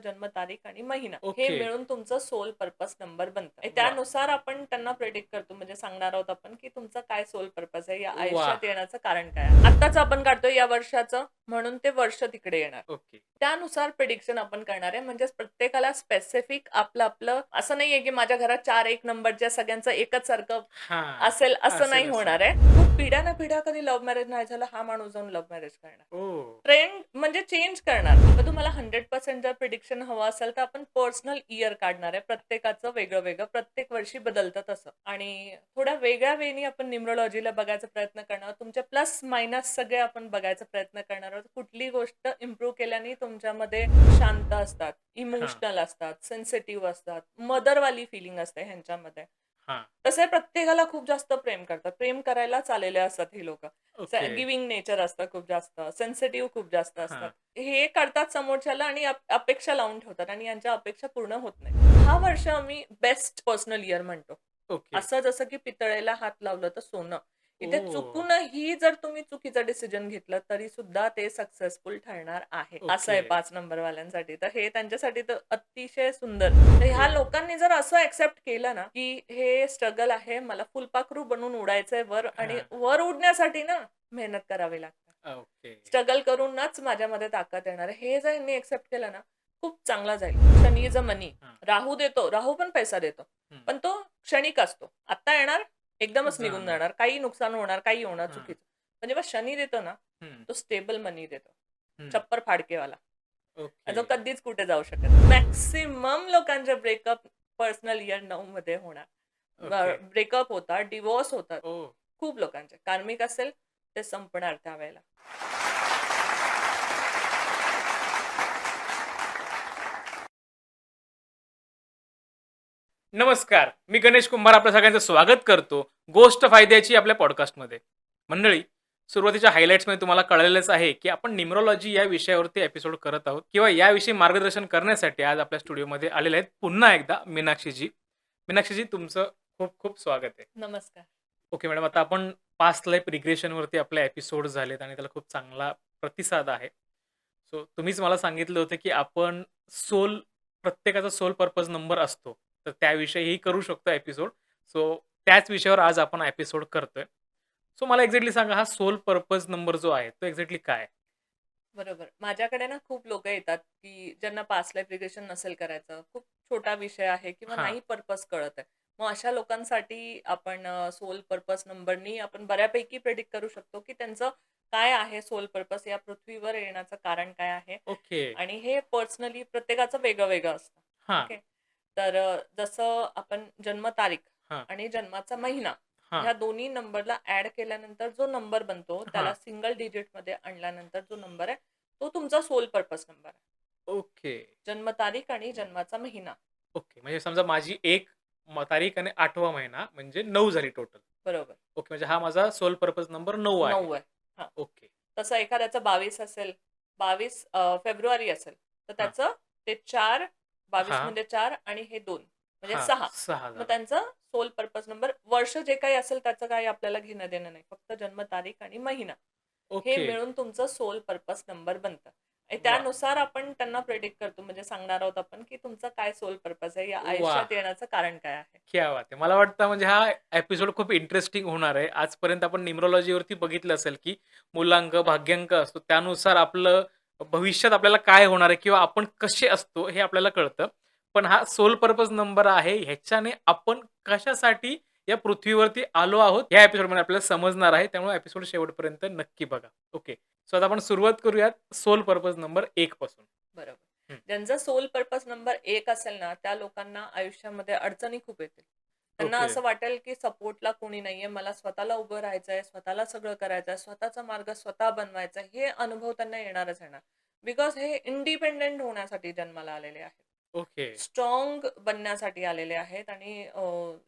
जन्मतारीख आणि महिना हे ओके. मिळून तुमचं सोल पर्पज नंबर बनतं. वाह! त्यानुसार आपण त्यांना प्रेडिक्ट करतो, म्हणजे सांगणार आहोत आपण की तुमचा काय सोल पर्पज आहे, या वाह! आयुष्यात येण्याचं कारण काय आहे. आत्ताच आपण काढतोय या वर्षाचं, म्हणून ते वर्ष तिकडे येणार. ओके. त्यानुसार प्रिडिक्शन आपण करणार आहे. म्हणजे प्रत्येकाला स्पेसिफिक आपलं आपलं असं नाहीये की माझ्या घरात 4 एक नंबरच्या सगळ्यांचं एकच सारखं हां. असेल, असं नाही असेल असं. होणार आहे. खूप पिढ्यानपिढ्या कधी लव्ह मॅरेज नाही झालं, हा माणूस जाऊन लव्ह मॅरेज करणार. ओह! ट्रेंड म्हणजे चेंज करणार. तर तुम्हाला 100% जर प्रिडिक्शन हवं असेल, तर आपण पर्सनल इयर काढणार आहे. प्रत्येकाचं वेगळं-वेगळं, प्रत्येक वर्षी बदलतं तसं. आणि थोड्या वेगळ्या वेनी आपण न्यूमरोलॉजीला बघायचा प्रयत्न करणार आहोत. तुमचे प्लस मायनस सगळे आपण बघायचा प्रयत्न करणार आहोत. कुठली गोष्ट इम्प्रूव्ह केल्याने तुमच्यामध्ये शांत असतात, हां, इमोशनल असतात, सेन्सिटिव्ह असतात, मदरवाली फिलिंग असते ह्यांच्यामध्ये. हां. तसे प्रत्येकाला खूप जास्त प्रेम करतात. प्रेम करायलाच आलेले असतात ही लोकं. ओके. गिव्हिंग नेचर असतं खूप जास्त, सेन्सिटिव्ह खूप जास्त असतात. हां. हे करतात समोरच्याला आणि अपेक्षा लावून ठेवतात आणि यांच्या अपेक्षा पूर्ण होत नाही. हा वर्ष आम्ही बेस्ट पर्सनल इयर म्हणतो. ओके. असं जसं की पितळेला हात लावलं तर सोनं. इथे ओह! चुकूनही जर तुम्ही चुकीचं डिसिजन घेतलं तरी सुद्धा ते सक्सेसफुल ठरणार आहे. असं ओके. आहे 5 नंबरवाल्यांसाठी. तर हे त्यांच्यासाठी तर अतिशय सुंदर. तर ह्या ओके. लोकांनी जर असं एक्सेप्ट केलं ना, की हे स्ट्रगल आहे, मला फुलपाखरू बनून उडायचंय वर आणि हां. वर उडण्यासाठी ना मेहनत करावी लागते. ओके. स्ट्रगल करूनच माझ्यामध्ये ताकद येणार आहे. हे जर यांनी एक्सेप्ट केलं ना, खूप चांगला जाईल. Shani is a money. हां. राहू देतो. राहू पण पैसा देतो. हं. पण तो क्षणिक असतो. आत्ता येणार, एकदमच निघून जाणार. जाणार. काही नुकसान होणार, काही होणार हां. चुकीचं. पण जेव्हा शनी देतो ना, हं, तो स्टेबल मनी देतो. हं. छप्पर फाडकेवाला. ओके. जो कधीच कुठे जाऊ शकत नाही. मॅक्सिमम लोकांचे ब्रेकअप पर्सनल इयर 9 मध्ये होणार. ओके. ब्रेकअप होतात, डिव्होर्स होतात. ओह! खूप लोकांचे. कार्मिक असेल, ते संपणार त्यावेळेला. नमस्कार. मी गणेश कुंभार आपल्या सगळ्यांचं स्वागत करतो गोष्ट फायद्याची आपल्या पॉडकास्टमध्ये. मंडळी, सुरुवातीच्या हायलाइट्समध्ये तुम्हाला कळलेलंच आहे, की आपण न्यूमरोलॉजी या विषयावरती एपिसोड करत आहोत किंवा याविषयी मार्गदर्शन करण्यासाठी आज आपल्या स्टुडिओमध्ये आलेले आहेत पुन्हा एकदा मीनाक्षीजी. मीनाक्षीजी, तुमचं खूप खूप स्वागत आहे. नमस्कार. ओके मॅडम, आता आपण पास्ट लाईफ रिग्रेशनवरती आपले एपिसोड झालेत आणि त्याला खूप चांगला प्रतिसाद आहे. सो तुम्हीच मला सांगितलं होतं, की आपण प्रत्येकाचा सोल पर्पज नंबर असतो. तर त्याविषयीही करू शकतो एपिसोड. सो त्याच विषयावर आज आपण एपिसोड करतोय. सो मला एक्झॅक्टली सांगा, हा सोल पर्पज नंबर जो आहे, तो एक्झॅक्टली काय आहे? बरोबर. माझ्याकडे ना खूप लोकं येतात, की ज्यांना पास्ट लाईफ रिग्रेशन नसेल करायचं. खूप छोटा विषय आहे किंवा हां. नाही पर्पज कळत आहे. मग अशा लोकांसाठी आपण सोल पर्पज नंबरनी आपण बऱ्यापैकी प्रेडिक्ट करू शकतो, की त्यांचं काय आहे सोल पर्पज, या पृथ्वीवर येण्याचं कारण काय आहे? ओके. आणि हे पर्सनली प्रत्येकाचं वेगळं-वेगळं असतं. हां, ओके. तर जसं आपण जन्मतारीख हां, आणि जन्माचा महिना हां, ह्या दोन्ही नंबरला ॲड केल्यानंतर जो नंबर बनतो, त्याला हां. सिंगल डिजिटमध्ये आणल्यानंतर जो नंबर आहे, तो तुमचा सोल पर्पज नंबर आहे. ओके, जन्मतारीख आणि जन्माचा महिना. ओके. म्हणजे समजा माझी 1 तारीख आणि 8वा महिना म्हणजे 9 झाली टोटल. बरोबर. ओके, म्हणजे हा माझा सोल पर्पज नंबर 9 आहे. 9 आहे. हां. ओके. तसं एखाद्याचं 22 असेल, 22 फेब्रुवारी असेल, तर हां, त्याचं ते 4, 22 हां, मध्ये 4 आणि हे 2 म्हणजे हां. 6. 6 मग झालं. त्यांचं सोल पर्पज नंबर वर्ष जे काही असेल त्याचं काही आपल्याला घेणं-देणं नाही. फक्त जन्मतारीख आणि महिना. हे ओके. मिळून तुमचं सोल पर्पज नंबर बनतं. आणि वाह! त्यानुसार आपण त्यांना प्रेडिक्ट करतो, म्हणजे सांगणार आहोत आपण, की तुमचा काय सोल पर्पज आहे, या वाह! आयुष्यात येण्याचं कारण काय आहे. क्या बात है! मला वाटतं म्हणजे हा एपिसोड खूप इंटरेस्टिंग होणार आहे. आजपर्यंत आपण न्यूमरोलॉजीवरती बघितलं असेल, की मूलांक, भाग्यांक असतो. त्यानुसार आपलं भविष्यात आपल्याला काय होणार आहे किंवा आपण कसे असतो हे आपल्याला कळतं. पण हा सोल पर्पज नंबर आहे. ह्याच्याने आपण कशासाठी या पृथ्वीवरती आलो आहोत, या एपिसोडमध्ये आपल्याला समजणार आहे. त्यामुळे एपिसोड शेवटपर्यंत नक्की बघा. ओके. सो आता आपण सुरुवात करूयात सोल पर्पज नंबर 1 पासून. बरोबर. हं. ज्यांचा सोल पर्पज नंबर 1 असेल ना, त्या लोकांना आयुष्यामध्ये अडचणी खूप येतील. त्यांना ओके. असं वाटेल, की सपोर्टला कोणी नाहीये. मला स्वतःला उभं राहायचंय, स्वतःला सगळं करायचंय, स्वतःचा मार्ग स्वतः बनवायचा हे अनुभव त्यांना येणारच येणार. बिकॉज हे इंडिपेंडंट होण्यासाठी जन्माला आलेले आहेत. ओके. स्ट्राँग बनण्यासाठी आलेले आहेत आणि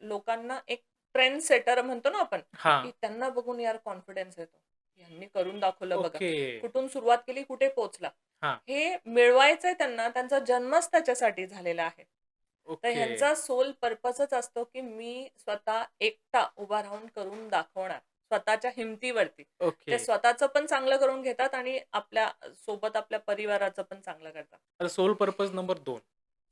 लोकांना एक ट्रेंड सेटर म्हणतो ना आपण, हां. की त्यांना बघून यार कॉन्फिडन्स येतो. यांनी करून दाखवलं बघा. ओके. कुठून सुरुवात केली, कुठे पोहोचला. हां. हे मिळवायचंय त्यांना, त्यांचा जन्मच त्याच्यासाठी झालेला आहे. तर ओके. ह्यांचा सोल पर्पजच असतो, की मी स्वतः एकटा उभा राहून करून दाखवणार. स्वतःच्या हिमतीवरती. ओके. ते स्वतःचं पण चांगलं करून घेतात आणि आपल्या सोबत आपल्या परिवाराचं पण चांगलं करतात. आता soul purpose number 2.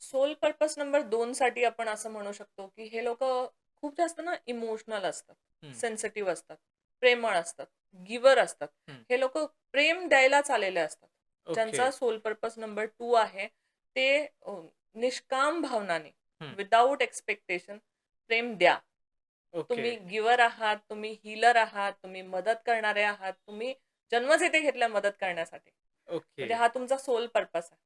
Soul purpose number 2 साठी आपण असं म्हणू शकतो, की हे लोकं खूप जास्त ना इमोशनल असतात, हं. सेन्सिटिव्ह असतात, प्रेमळ असतात, गिव्हर असतात. हं. हे लोकं प्रेम द्यायलाच आलेले असतात. ओके. ज्यांचा सोल पर्पज नंबर 2 आहे, ते निष्काम भावनाने, हं. विदाऊट एक्स्पेक्टेशन प्रेम द्या. ओके. तुम्ही गिव्हर आहात, तुम्ही हीलर आहात, तुम्ही मदत करणारे आहात, तुम्ही जन्मच इथे घेतलाय मदत करण्यासाठी. ओके. म्हणजे हा तुमचा सोल पर्पज आहे.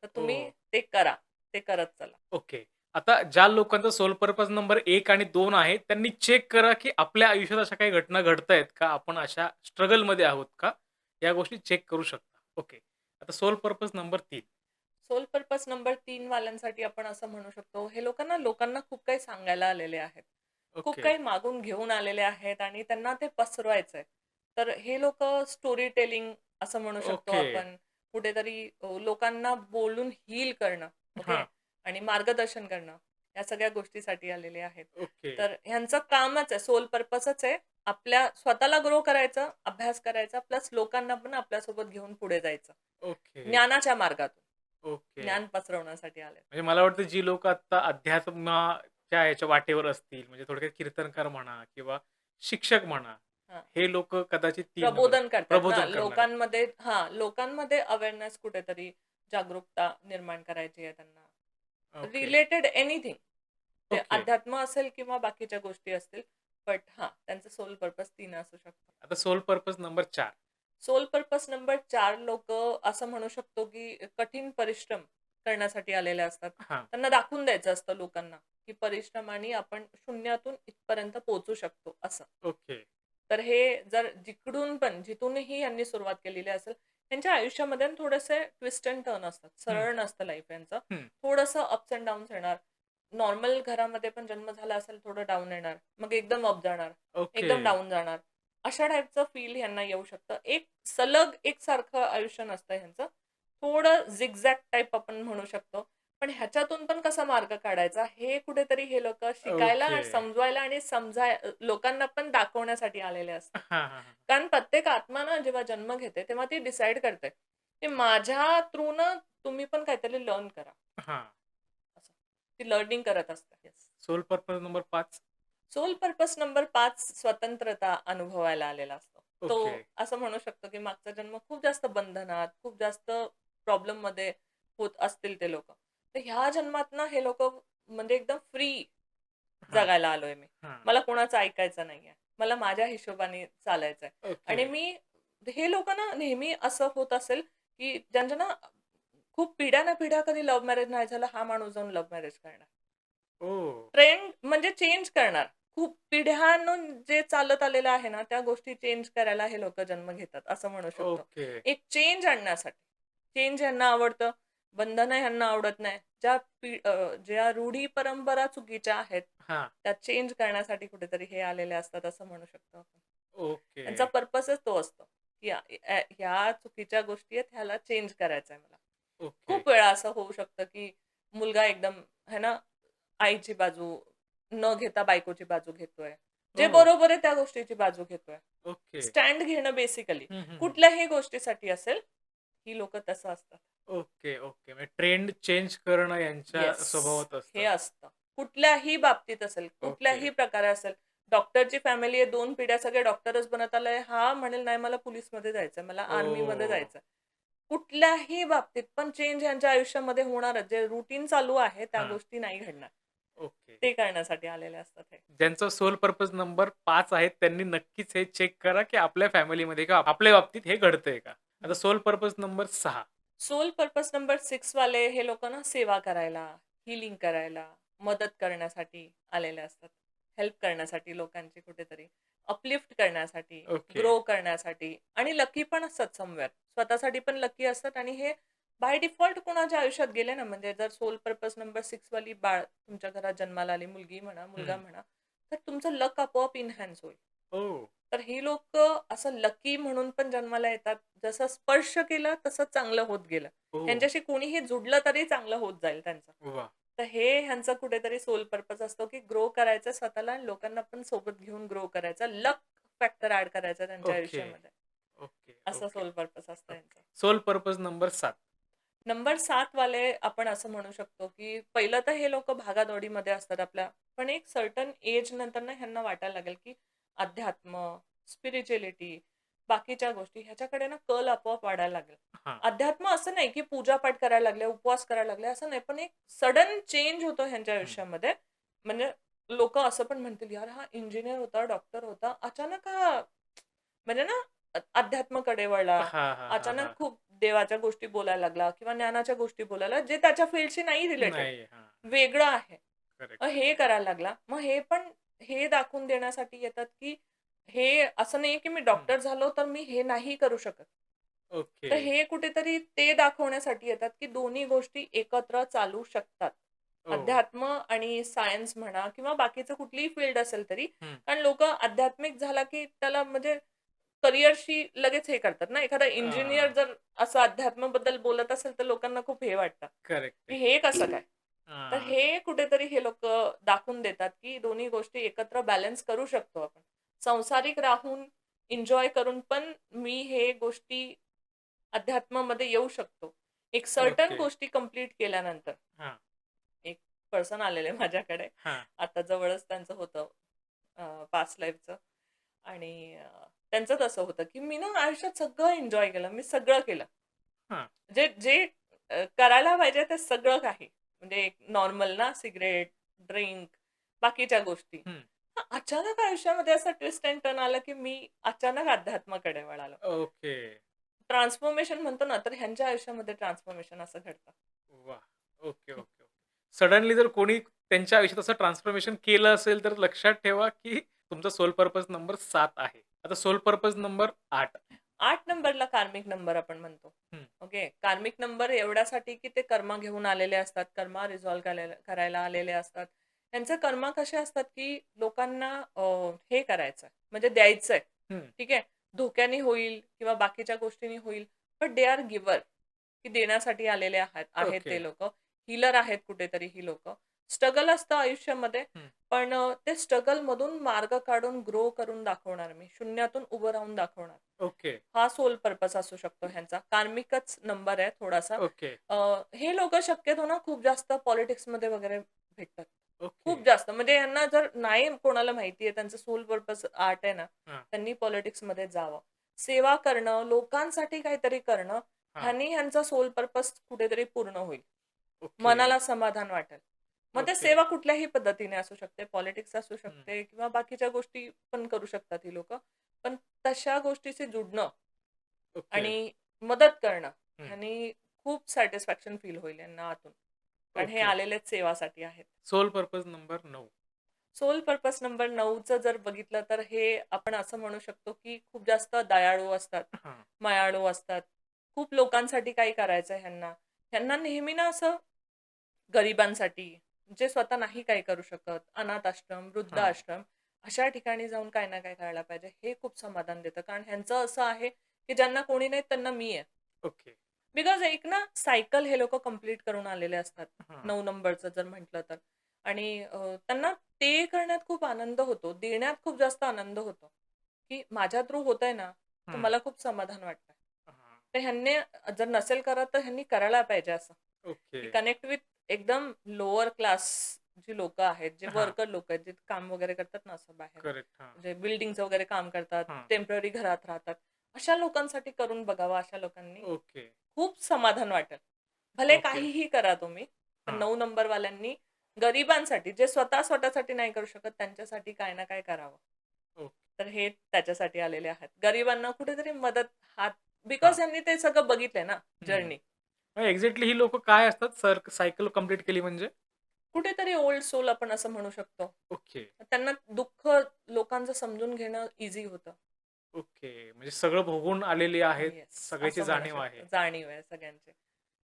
तर तुम्ही ओह! ते करा. ते करत चला. ओके. आता ज्या लोकांचा सोल पर्पज नंबर 1 आणि 2 आहे, त्यांनी चेक करा, की आपल्या आयुष्यात अशा काही घटना घडतायत का? आपण अशा स्ट्रगलमध्ये आहोत का? या गोष्टी चेक करू शकता. ओके. आता soul purpose number 3. Soul purpose number 3 वाल्यांसाठी आपण असं म्हणू शकतो, हे लोकांना खूप काही सांगायला आलेले आहेत. खूप ओके. काही मागून घेऊन आलेले आहेत आणि त्यांना ते पसरवायचंय. तर हे लोकं स्टोरी टेलिंग असं म्हणू शकतो ओके. आपण. कुठेतरी लोकांना बोलून हील करणं, ओके? हां. आणि मार्गदर्शन करणं, या सगळ्या गोष्टीसाठी आलेले आहेत. ओके. तर ह्यांचं कामच आहे, सोल पर्पजच आहे, आपल्या स्वतःला ग्रो करायचं, अभ्यास करायचा, प्लस लोकांना पण आपल्यासोबत घेऊन पुढे जायचं. ओके. ज्ञानाच्या मार्गातून. ओके. ज्ञान पसरवण्यासाठी आले. म्हणजे मला वाटतं जी लोकं आता अध्यात्माच्या याच्या वाटेवर असतील, म्हणजे थोडक्यात कीर्तनकार म्हणा किंवा शिक्षक म्हणा, हां. हे लोकं कदाचित 3 नंबर प्रबोधन करतायत ना, प्रबोधन करणार आहेत. लोकांमध्ये अवेअरनेस कुठेतरी जागरूकता निर्माण करायची आहे त्यांना. ओके. Related anything. ते ओके. अध्यात्म असेल किंवा बाकीच्या गोष्टी असतील. बट हां, त्यांचं सोल पर्पज 3 असू शकतं. आता soul purpose number 4. Soul purpose number 4 लोकं असं म्हणू शकतो, की कठीण परिश्रम करण्यासाठी आलेले असतात. हां. त्यांना दाखवून द्यायचं असतं लोकांना, की परिश्रमाने आपण शून्यातून इथपर्यंत पोहोचू शकतो असं. ओके. तर हे जर जिथूनही यांनी सुरुवात केलेली असेल, त्यांच्या आयुष्यामध्ये ना थोडेसे ट्विस्ट एंड टर्न असतात. हं, सरळ नसतं लाईफ यांचं. हं. थोडंसं अप्स एंड डाउन्स येणार. नॉर्मल घरामध्ये पण जन्म झाला असेल, थोडं डाउन येणार. मग एकदम अप जाणार. ओके. एकदम डाउन जाणार. अशा टाईपचं फील ह्यांना येऊ शकतं. एक सलग एकसारखं आयुष्य नसतं ह्यांचं. थोडं झिगझॅग टाइप आपण म्हणू शकतो. पण ह्याच्यातून पण कसा मार्ग काढायचा हे कुठेतरी हे लोकं शिकायला ओके. आणि समजवायला आणि लोकांना पण दाखवण्यासाठी आलेले असतात. हां, हां, हां. कारण प्रत्येक आत्मा ना जेव्हा जन्म घेते, तेव्हा ती डिसाईड करते, की माझ्या थ्रू ना तुम्ही पण काहीतरी लर्न करा. हां. असं. ती लर्निंग करत असते. Yes. Soul purpose number 5. Soul purpose number 5 स्वतंत्रता अनुभवायला आलेला असतो. ओके. तो असं म्हणू शकतो, की मागचा जन्म खूप जास्त बंधनात, खूप जास्त प्रॉब्लेममध्ये होत असतील ते लोकं. तर ह्या जन्मात ना हे लोकं म्हणजे एकदम फ्री हां, जगायला आलोय मी. हां. मला कोणाचं ऐकायचं नाहीये. मला माझ्या हिशोबाने चालायचंय. ओके. आणि हे लोकं ना नेहमी असं होत असेल, की ज्यांच्या ना खूप पिढ्यानपिढ्या कधी लव्ह मॅरेज नाही झालं, हा माणूस जाऊन लव्ह मॅरेज करणार. ओह! ट्रेंड म्हणजे चेंज करणार. खूप पिढ्यानं जे चालत आलेलं आहे ना, त्या गोष्टी चेंज करायला हे लोकं जन्म घेतात, असं म्हणू शकतो. ओके. एक चेंज आणण्यासाठी. चेंज ह्यांना आवडतं, बंधनं ह्यांना आवडत नाही. ज्या रूढी परंपरा चुकीच्या आहेत, हां. त्या चेंज करण्यासाठी कुठेतरी हे आलेले असतात, असं म्हणू शकतो आपण. ओके. त्यांचा पर्पजच तो असतो, की ह्या चुकीच्या गोष्टी आहेत, ह्याला चेंज करायचंय मला. ओके. खूप वेळा असं होऊ शकतं, की मुलगा एकदम है ना, आईची बाजू न घेता बायकोची बाजू घेतोय. जे ओह! बरोबर आहे त्या गोष्टीची बाजू घेतोय. ओके. स्टँड घेणं बेसिकली. हं, हं, हं. कुठल्याही गोष्टीसाठी असेल, ही लोकं तसं असतात. Okay, okay. म्हणजे ट्रेंड चेंज करणं यांच्या येस. स्वभावात हे असतं. असतं. कुठल्याही बाबतीत असेल, ओके. कुठल्याही प्रकारे असेल. डॉक्टरची फॅमिली आहे, 2 पिढ्या सगळे डॉक्टरच बनत आलंय. हा म्हणेल, "नाही मला पोलिसमध्ये जायचंय, मला आर्मीमध्ये ओह! जायचंय." कुठल्याही बाबतीत पण चेंज यांच्या आयुष्यामध्ये होणारच. जे रुटीन चालू आहे, त्या हां. गोष्टी नाही घडणार. ओके. ते करण्यासाठी आलेले असतात हे. ज्यांचा सोल पर्पज नंबर 5 आहे, त्यांनी नक्कीच हे चेक करा, की आपल्या फॅमिलीमध्ये किंवा आपल्या बाबतीत हे घडतंय का? आता soul purpose number 6. Soul purpose number 6 वाले हे लोकं ना सेवा करायला, हीलिंग करायला, मदत करण्यासाठी आलेले असतात. हेल्प करण्यासाठी लोकांची कुठेतरी, अपलिफ्ट करण्यासाठी, ओके. ग्रो करण्यासाठी आणि लकी पण असतात समवेअर. स्वतःसाठी पण लकी असतात आणि हे बाय डिफॉल्ट कोणाच्या आयुष्यात गेले ना, म्हणजे जर सोल पर्पज नंबर 6 वाली बाळ तुमच्या घरात जन्माला आली, मुलगी म्हणा, मुलगा हं. म्हणा, तर तुमचं लक आपोआप एन्हान्स होईल. ओह! तर ही लोकं असं लकी म्हणून पण जन्माला येतात. जसं स्पर्श केला तसं चांगलं होत गेलं. ओह! ह्यांच्याशी कोणीही जुडलं तरी चांगलं होत जाईल त्यांचं. वाह! तर हे ह्यांचा कुठेतरी सोल पर्पज असतो, की ग्रो करायचं स्वतःला आणि लोकांना पण सोबत घेऊन ग्रो करायचा. लक फॅक्टर ऍड करायचा त्यांच्या ओके. आयुष्यामध्ये. ओके, असं ओके, सोल पर्पज असतं ओके. यांचं. Soul purpose number 7. नंबर 7 वाले आपण असं म्हणू शकतो, की पहिलं तर हे लोकं भागादौडीमध्ये असतात आपल्या. पण एक सर्टन एज नंतर ना ह्यांना वाटायला लागेल, की अध्यात्म, स्पिरिच्युअलिटी, बाकीच्या गोष्टी ह्याच्याकडे ना कल आपोआप वाढायला लागेल. हां. अध्यात्म असं नाही, की पूजापाठ करायला लागले, उपवास करायला लागले असं नाही. पण एक सडन चेंज होतो ह्यांच्या हं. आयुष्यामध्ये. म्हणजे लोकं असं पण म्हणतील, "यार हा इंजिनिअर होता, डॉक्टर होता, अचानक हा म्हणजे ना अध्यात्माकडे वळला. हां, हां, हां, अचानक हां. खूप देवाच्या गोष्टी बोलायला लागला किंवा ज्ञानाच्या गोष्टी बोलायला जे त्याच्या फील्डशी नाही रिलेटेड, नाही. हां. वेगळं आहे. करेक्ट, हे करेक्ट. करायला लागला. मग हे पण हे दाखवून देण्यासाठी येतात, की हे असं नाहीये, की मी हं. डॉक्टर झालो तर मी हे नाही करू शकत. ओके. तर हे कुठेतरी ते दाखवण्यासाठी येतात, की दोन्ही गोष्टी एकत्र चालू शकतात. ओह! अध्यात्म आणि सायन्स म्हणा किंवा बाकीचं कुठलीही फील्ड असेल तरी. हं. कारण लोकं आध्यात्मिक झाला, की त्याला म्हणजे करिअरशी लगेच हे करतात ना. एखादा इंजिनिअर हां. जर असं अध्यात्माबद्दल बोलत असेल, तर लोकांना खूप हे वाटतं, करेक्ट की आहे. हे कसं काय? तर हां. हे कुठेतरी हे लोकं दाखवून देतात, की दोन्ही गोष्टी एकत्र बॅलन्स करू शकतो आपण. संसारिक राहून, एन्जॉय करून पण मी हे गोष्टी अध्यात्मामध्ये येऊ शकतो. एक सर्टन ओके. गोष्टी कंप्लीट केल्यानंतर. हां, एक पर्सन आलेले माझ्याकडे. हां, आता जवळच त्यांचं होतं पास्ट लाईफचं आणि त्यांचं तसं होतं, की मी ना आयुष्यात सगळं एन्जॉय केलं. मी सगळं केलं. हां. जे जे करायला पाहिजे ते सगळं काही. म्हणजे एक नॉर्मल ना सिगारेट, ड्रिंक, बाकीच्या गोष्टी. हं. अचानक आयुष्यामध्ये असा ट्विस्ट एंड टर्न आला, की मी अचानक अध्यात्माकडे वळालो. ओके. ट्रान्सफॉर्मेशन म्हणतो ना, तर ह्यांच्या आयुष्यामध्ये ट्रान्सफॉर्मेशन असं घडतं. वाह! Okay, okay, okay. सडनली जर कोणी त्यांच्या आयुष्यात असं ट्रान्सफॉर्मेशन केलं असेल, तर लक्षात ठेवा, की तुमचा सोल पर्पज नंबर 7 आहे. आता सोल पर्पज नंबर 8. 8 नंबरला कार्मिक नंबर आपण म्हणतो. हं. ओके. कार्मिक नंबर एवढ्यासाठी, की ते कर्म घेऊन आलेले असतात. कर्म रिझॉल्व्ह करायला आलेले असतात. त्यांचे कर्म कसे असतात, की लोकांना हे करायचंय म्हणजे द्यायचंय. हं. ठीक आहे. धोक्याने होईल किंवा बाकीच्या गोष्टींनी होईल. बट दे आर गिव्हर, की देण्यासाठी आलेले आहेत ओके. ते लोकं. हीलर आहेत कुठेतरी ही लोकं. स्ट्रगल असतं आयुष्यामध्ये, हं. पण ते स्ट्रगलमधून मार्ग काढून ग्रो करून दाखवणार मी. शून्यातून उभं राहून दाखवणार. ओके, हा सोल पर्पज असू शकतो ह्यांचा. कार्मिकच नंबर आहे थोडासा. ओके, अ, हे लोकं शक्यतो ना खूप जास्त पॉलिटिक्समध्ये वगैरे भेटतात. ओके. खूप जास्त म्हणजे यांना जर नाही कोणाला माहिती आहे त्यांचं सोल पर्पज आर्ट आहे ना, हां, त्यांनी पॉलिटिक्समध्ये जावं. सेवा करणं, लोकांसाठी काहीतरी करणं, हां. ह्यानी ह्यांचा सोल पर्पज कुठेतरी पूर्ण होईल. ओके, मनाला समाधान वाटेल. मग ते ओके. सेवा कुठल्याही पद्धतीने असू शकते. पॉलिटिक्स असू हं. शकते किंवा बाकीच्या गोष्टी पण करू शकतात ही लोकं. पण तशा गोष्टीशी जुडणं ओके. आणि मदत करणं हं. ह्यानी खूप सॅटिस्फॅक्शन फील होईल यांना आतून. कारण हे ओके. आलेलेच सेवासाठी आहेत. Soul purpose number 9. Soul purpose number 9चं जर बघितलं तर हे आपण असं म्हणू शकतो, की खूप जास्त दयाळू असतात, हां, मायाळू असतात. खूप लोकांसाठी काही करायचंय ह्यांना. ह्यांना नेहमी ना असं गरिबांसाठी, जे स्वतः नाही काही करू शकत, अनाथ आश्रम, वृद्ध हां. आश्रम, अशा ठिकाणी जाऊन काही ना काही करायला पाहिजे. हे खूप समाधान देतं. कारण ह्यांचं असं आहे, की ज्यांना कोणी नाही त्यांना मी आहे. ओके. बिकॉज एक ना सायकल हे लोकं कंप्लीट करून आलेले असतात. हां. 9 नंबरचं जर म्हटलं तर. आणि त्यांना ते करण्यात खूप आनंद होतो. देण्यात खूप जास्त आनंद होतो, की माझ्या थ्रू होतंय ना, तर हं. मला खूप समाधान वाटतंय. हां. तर ह्यांनी जर नसेल करत तर ह्यांनी करायला पाहिजे असं, ओके. की कनेक्ट विथ एकदम लोअर क्लास जी लोकं आहेत, जे हां. वर्कर लोकं आहेत, जे काम वगैरे करतात ना असं बाहेर, करेक्ट. हां, म्हणजे बिल्डिंगचं वगैरे काम करतात, हां. टेम्पररी घरात राहतात. अशा लोकांसाठी करून बघावं, अशा लोकांनी ओके, खूप समाधान वाटेल. भले ओके. काहीही करा तुम्ही, पण हां. 9 नंबरवाल्यांनी गरिबांसाठी, जे स्वतःसाठी नाही करू शकत, त्यांच्यासाठी काय ना काय करावं. ओके. तर हे त्याच्यासाठी आलेले आहेत. गरिबांना कुठेतरी मदत हात हां. बिकॉज यांनी ते सगळं बघितलंय ना हं. जर्नी. मग एक्झॅक्टली ही लोकं काय असतात? सायकल कंप्लीट केली म्हणजे? कुठेतरी ओल्ड सोल आपण असं म्हणू शकतो. ओके, त्यांना दुःख लोकांचं समजून घेणं ईझी होतं. ओके. म्हणजे सगळं भोगून आलेली आहेत. येस, सगळ्याची असं म्हणू जाणीव आहे. शकतो. जाणीव आहे सगळ्यांची.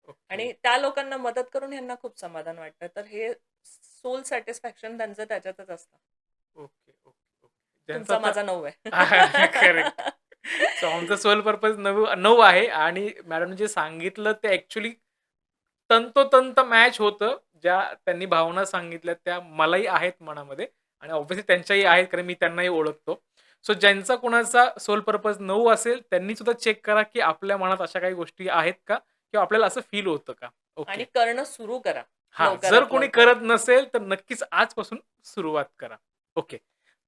ओके, आणि त्या लोकांना मदत करून ह्यांना खूप समाधान वाटतं. तर हे सोल सॅटिस्फॅक्शन त्यांचं त्याच्यातच असतं. Okay, okay, okay. ज्यांचा तुमचा आता माझा 9 आहे. करेक्ट. सो आमचा सोल पर्पज 9 आहे आणि मॅडमने जे सांगितलं ते ॲक्चुअली तंतोतंत मॅच होतं. ज्या त्यांनी भावना सांगितल्या त्या मलाही आहेत मनामध्ये आणि ऑब्व्हियसली त्यांच्याही आहेत कारण मी त्यांनाही ओळखतो. सो ज्यांचा कोणाचा सोल पर्पज 9 असेल, त्यांनी सुद्धा चेक करा, की आपल्या मनात अशा काही गोष्टी आहेत का? किंवा आपल्याला असं फील होतं का? आणि ओके. करणं सुरू करा हां, जर लवकरात कोणी लवकर. करत नसेल, तर नक्कीच आजपासून सुरुवात करा. ओके.